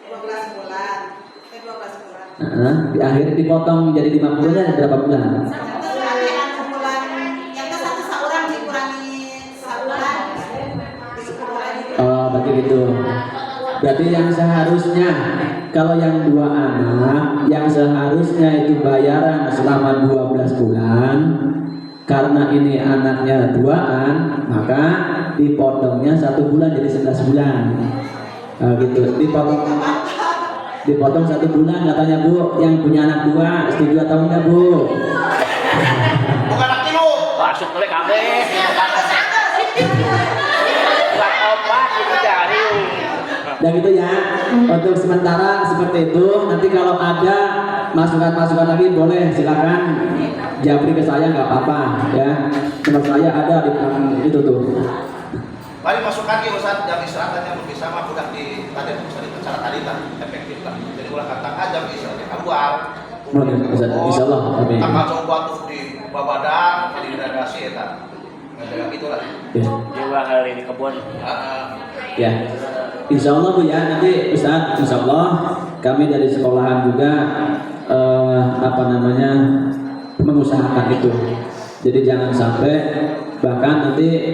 12 bulan. 12 bulan. Di akhir dipotong jadi 50-nya berapa bulan? Tapi anu bulan yang ke satu seorang dikurangi sebulan di 10.000. Oh, berarti gitu. Berarti yang seharusnya kalau yang 2 anak, yang seharusnya itu bayaran selama 12 bulan, karena ini anaknya 2-an, maka dipotongnya 1 bulan jadi 11 bulan. Nah, gitu. Dipotong 1 bulan katanya Bu, yang punya anak 2, setuju atau enggak Bu? Bukan anak lu. Masuk oleh kabeh. Bukan obat itu dari. Dan gitu ya, untuk sementara seperti itu. Nanti kalau ada masukan-masukan lagi boleh silakan japri ke saya, nggak apa-apa ya. Nomor saya ada di belakang itu tuh. Mari masukkan ke Ustaz jam istirahatnya bisa mah budak di tadi bisa dicara tadi lah efektif lah. Jadi ulah katakan jam istirahatnya keluar. Insyaallah amin. Akan coba tuh di babadan, di gradasi eta. Kayak gitulah. Ya. Jiwa kali di kebun. Ya. Insyaallah Bu ya, nanti Ustaz insyaallah kami dari sekolahan juga mengusahakan itu. Jadi jangan sampai bahkan nanti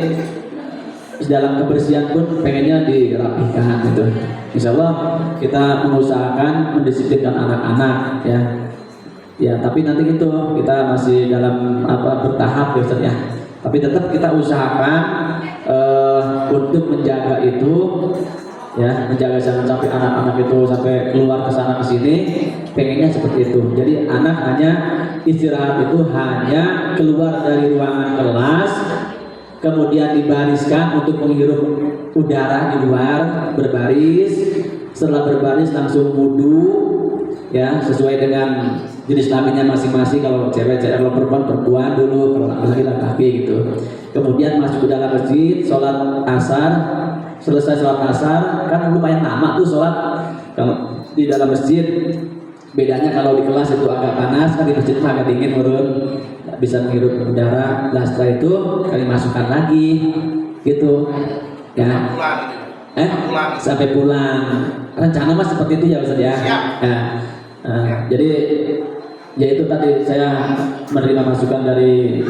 dalam kebersihan pun pengennya dirapihkan gitu. Insya Allah kita mengusahakan mendisiplinkan anak-anak ya. Ya tapi nanti gitu kita masih dalam bertahap ya Ustaz ya. Tapi tetap kita usahakan untuk menjaga itu ya, menjaga jangan sampai anak-anak itu sampai keluar ke sana ke sini pengennya seperti itu. Jadi anak hanya istirahat itu hanya keluar dari ruangan kelas kemudian dibariskan untuk menghirup udara di luar, berbaris. Setelah berbaris langsung wudu ya, sesuai dengan jenis kelaminnya masing-masing. Kalau cewek kalau perempuan dulu, kalau laki-laki gitu. Kemudian masuk ke dalam masjid, sholat asar. Selesai sholat asar kan lumayan lama tuh sholat. Kalau di dalam masjid bedanya kalau di kelas itu agak panas, kan di masjid agak dingin turun, bisa menghirup udara. Nah setelah itu kami masukkan lagi gitu ya. Sampai pulang. Rencana mas seperti itu ya Ustaz ya. Jadi ya itu tadi saya menerima masukan dari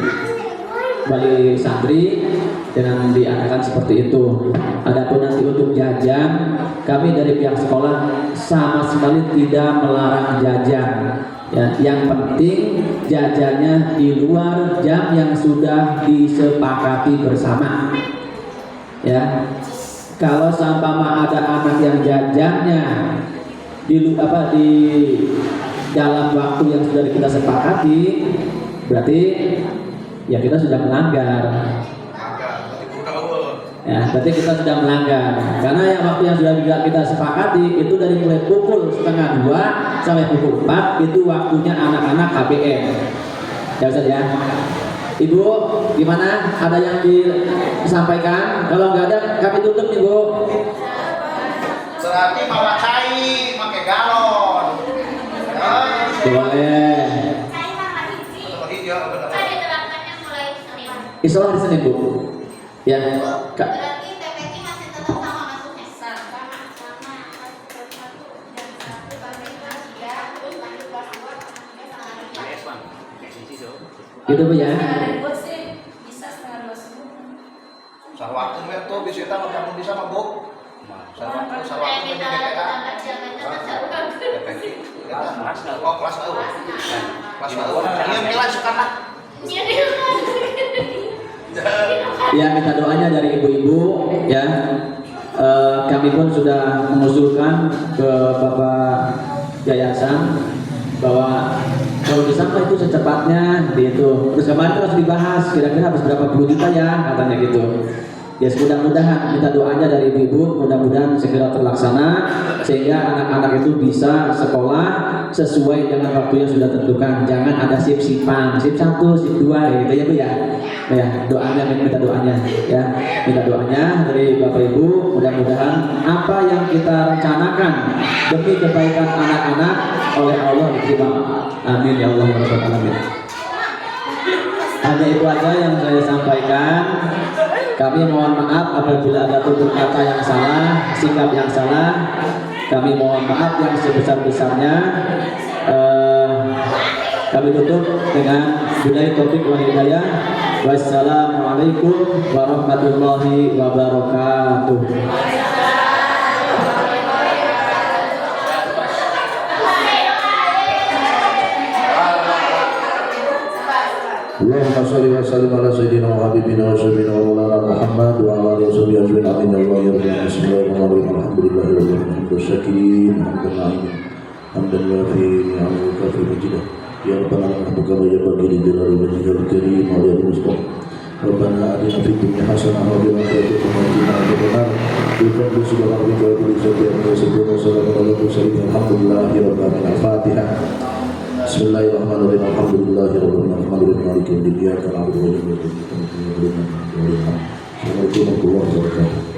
Wali Santri dengan diarahkan seperti itu. Adapun nanti untuk jajan, kami dari pihak sekolah sama sekali tidak melarang jajan. Ya, yang penting jajannya di luar jam yang sudah disepakati bersama. Ya, kalau sampama ada anak yang jajannya di dalam waktu yang sudah kita sepakati, berarti ya kita sudah melanggar. Ya, berarti kita sudah melanggar. Karena yang waktu yang sudah kita sepakati itu dari mulai pukul 1:30 sampai pukul 4 itu waktunya anak-anak KBM. Ya Ustaz ya. Ibu, gimana? Ada yang disampaikan? Kalau nggak ada, kami tutup nih Bu. Berarti bawa cai, pakai galon. Boleh. Insya Allah di Senin Bu. Ya. Berarti TPQ masih tetap sama masuknya. Gitu Bu ya. Salah waktu itu bisa kita mau bisa mah Bu. Salah waktu ini kelas awal. Yang kelas sekarang. Ya minta doanya dari ibu-ibu ya. Kami pun sudah mengusulkan ke Bapak Yayasan bahwa kalau bisa itu secepatnya gitu. Terus kemarin itu harus dibahas kira-kira habis berapa puluh juta ya katanya gitu. Ya mudah-mudahan minta doanya dari ibu-ibu, mudah-mudahan segera terlaksana sehingga anak-anak itu bisa sekolah sesuai dengan waktu yang sudah tentukan. Jangan ada sip-sipan, sip 1, sip 2 gitu ya Bu ya. Ya, doanya minta doanya ya. Minta doanya dari Bapak Ibu, mudah-mudahan apa yang kita rencanakan demi kebaikan anak-anak oleh Allah diterima. Amin ya Allah ya Rabbal alamin. Hanya itu aja yang saya sampaikan. Kami mohon maaf apabila ada tutur kata yang salah, sikap yang salah. Kami mohon maaf yang sebesar-besarnya. Kami tutup dengan billahi taufiq wal hidayah. Wassalamualaikum warahmatullahi wabarakatuh. Allahumma shalli wa sallim ala sayyidina wa habibina wa syafiina wa maulana Muhammad wa ala alihi wa sahbihi ajma'in. Amin ya Allah ya Rabbi. Bismillahirrahmanirrahim. Alhamdulillahi rabbil alamin. Syakirin hamdan na'imin. Hamdan wafi ni'amahu kafi majidah. Ya Rabbana nahmuka wa yabagi li jalali wajhikal karim wa ya Mustafa. Rabbana atina fid dunya hasanah wa fil akhirati hasanah wa qina adzabannar. Bi fadli subhanaka wa bi sabbihi wa sallallahu alaihi wa sallam. Alhamdulillahi rabbil alamin. Al-Fatihah. Bismillahirrahmanirrahim. Alhamdulillahirabbil alamin. Maliki yaumiddin. Iyyaka na'budu wa iyyaka nasta'in. Assalamualaikum warahmatullahi wabarakatuh.